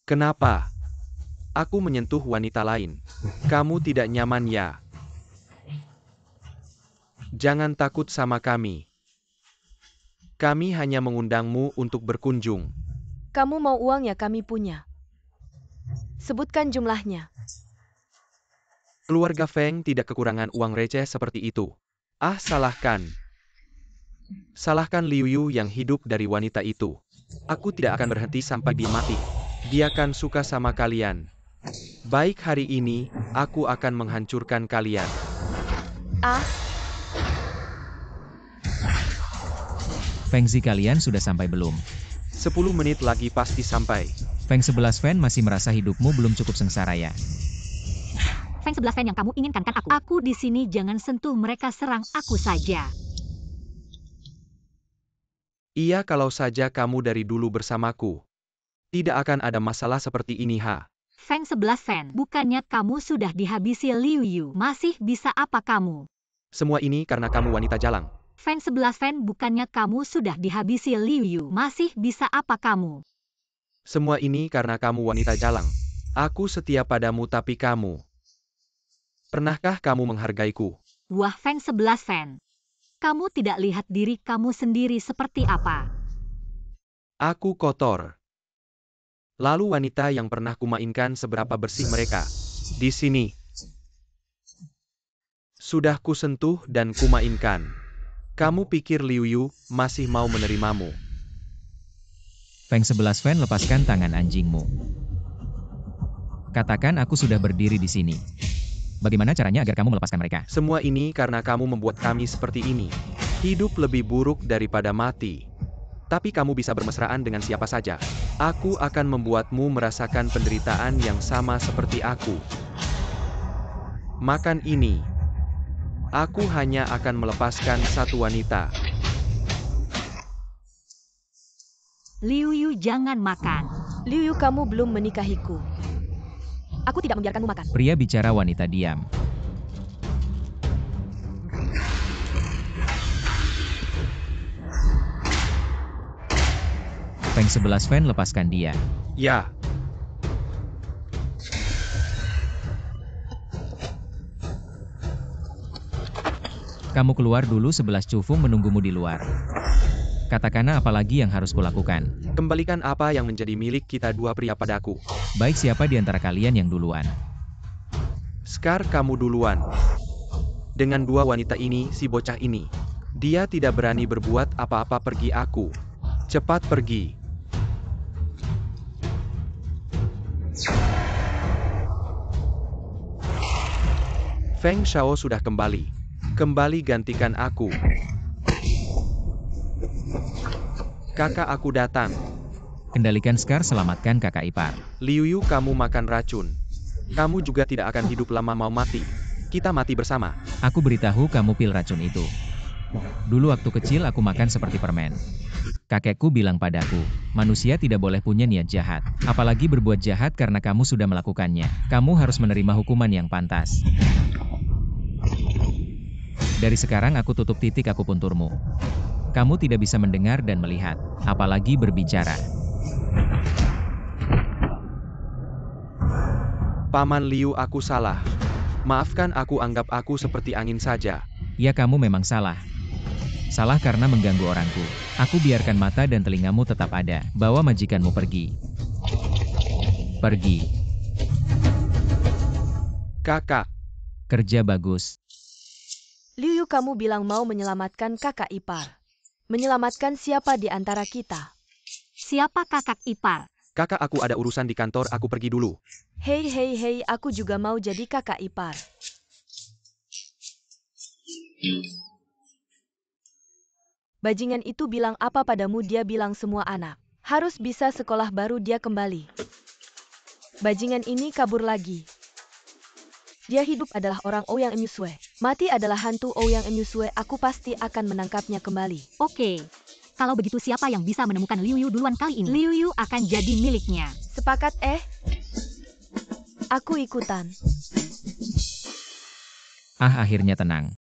Kenapa? Aku menyentuh wanita lain. Kamu tidak nyaman ya? Jangan takut sama kami. Kami hanya mengundangmu untuk berkunjung. Kamu mau uang ya? Kami punya. Sebutkan jumlahnya. Keluarga Feng tidak kekurangan uang receh seperti itu. Ah, salahkan. Salahkan Liu Yu yang hidup dari wanita itu. Aku tidak akan berhenti sampai dia mati. Dia kan suka sama kalian. Baik, hari ini, aku akan menghancurkan kalian. Ah, Fengzi kalian sudah sampai belum? 10 menit lagi pasti sampai. Feng 11 Fan masih merasa hidupmu belum cukup sengsara ya? Feng 11 Fan yang kamu inginkan kan aku? Aku di sini, jangan sentuh mereka, serang aku saja. Iya, kalau saja kamu dari dulu bersamaku. Tidak akan ada masalah seperti ini, ha. Feng 11 Fan, bukannya kamu sudah dihabisi Liu Yu? Masih bisa apa kamu? Semua ini karena kamu wanita jalang. Feng 11 Fan, bukannya kamu sudah dihabisi Liu Yu? Masih bisa apa kamu? Semua ini karena kamu wanita jalang. Aku setia padamu, tapi kamu... Pernahkah kamu menghargaiku? Wah, Feng 11 Fan. Kamu tidak lihat diri kamu sendiri seperti apa? Aku kotor. Lalu wanita yang pernah kumainkan, seberapa bersih mereka? Di sini. Sudah kusentuh dan kumainkan. Kamu pikir Liu Yu masih mau menerimamu? Feng 11 Fan, lepaskan tangan anjingmu. Katakan aku sudah berdiri di sini. Bagaimana caranya agar kamu melepaskan mereka? Semua ini karena kamu membuat kami seperti ini. Hidup lebih buruk daripada mati. Tapi kamu bisa bermesraan dengan siapa saja. Aku akan membuatmu merasakan penderitaan yang sama seperti aku. Makan ini. Aku hanya akan melepaskan satu wanita. Liu Yu, jangan makan. Liu Yu, kamu belum menikahiku. Aku tidak membiarkanmu makan. Pria bicara, wanita diam. Feng 11 Fan, lepaskan dia. Ya. Kamu keluar dulu, 11 Cufung menunggumu di luar. Katakanlah apa lagi yang harus kulakukan. Kembalikan apa yang menjadi milik kita dua pria padaku. Baik, siapa di antara kalian yang duluan? Scar, kamu duluan. Dengan dua wanita ini, si bocah ini. Dia tidak berani berbuat apa-apa, pergi aku. Cepat pergi. Feng Shao sudah kembali. Kembali gantikan aku. Kakak aku datang. Kendalikan Scar, selamatkan kakak ipar. Liu Yu, kamu makan racun. Kamu juga tidak akan hidup lama, mau mati. Kita mati bersama. Aku beritahu kamu pil racun itu. Dulu waktu kecil aku makan seperti permen. Kakekku bilang padaku, manusia tidak boleh punya niat jahat. Apalagi berbuat jahat karena kamu sudah melakukannya. Kamu harus menerima hukuman yang pantas. Dari sekarang aku tutup titik akupunturmu. Kamu tidak bisa mendengar dan melihat, apalagi berbicara. Paman Liu, aku salah. Maafkan, aku anggap aku seperti angin saja. Ya, kamu memang salah. Salah karena mengganggu orangku. Aku biarkan mata dan telingamu tetap ada. Bawa majikanmu pergi. Pergi. Kakak. Kerja bagus. Liu Yu, kamu bilang mau menyelamatkan kakak ipar. Menyelamatkan siapa di antara kita? Siapa kakak ipar? Kakak, aku ada urusan di kantor, aku pergi dulu. Hei, aku juga mau jadi kakak ipar. Bajingan itu bilang apa padamu? Dia bilang semua anak harus bisa sekolah baru dia kembali. Bajingan ini kabur lagi. Dia hidup adalah orang Ouyang Enyusue. Mati adalah hantu Ouyang Enyusue. Aku pasti akan menangkapnya kembali. Oke. Kalau begitu, siapa yang bisa menemukan Liu Yu duluan kali ini? Liu Yu akan jadi miliknya. Sepakat, Aku ikutan. Akhirnya tenang.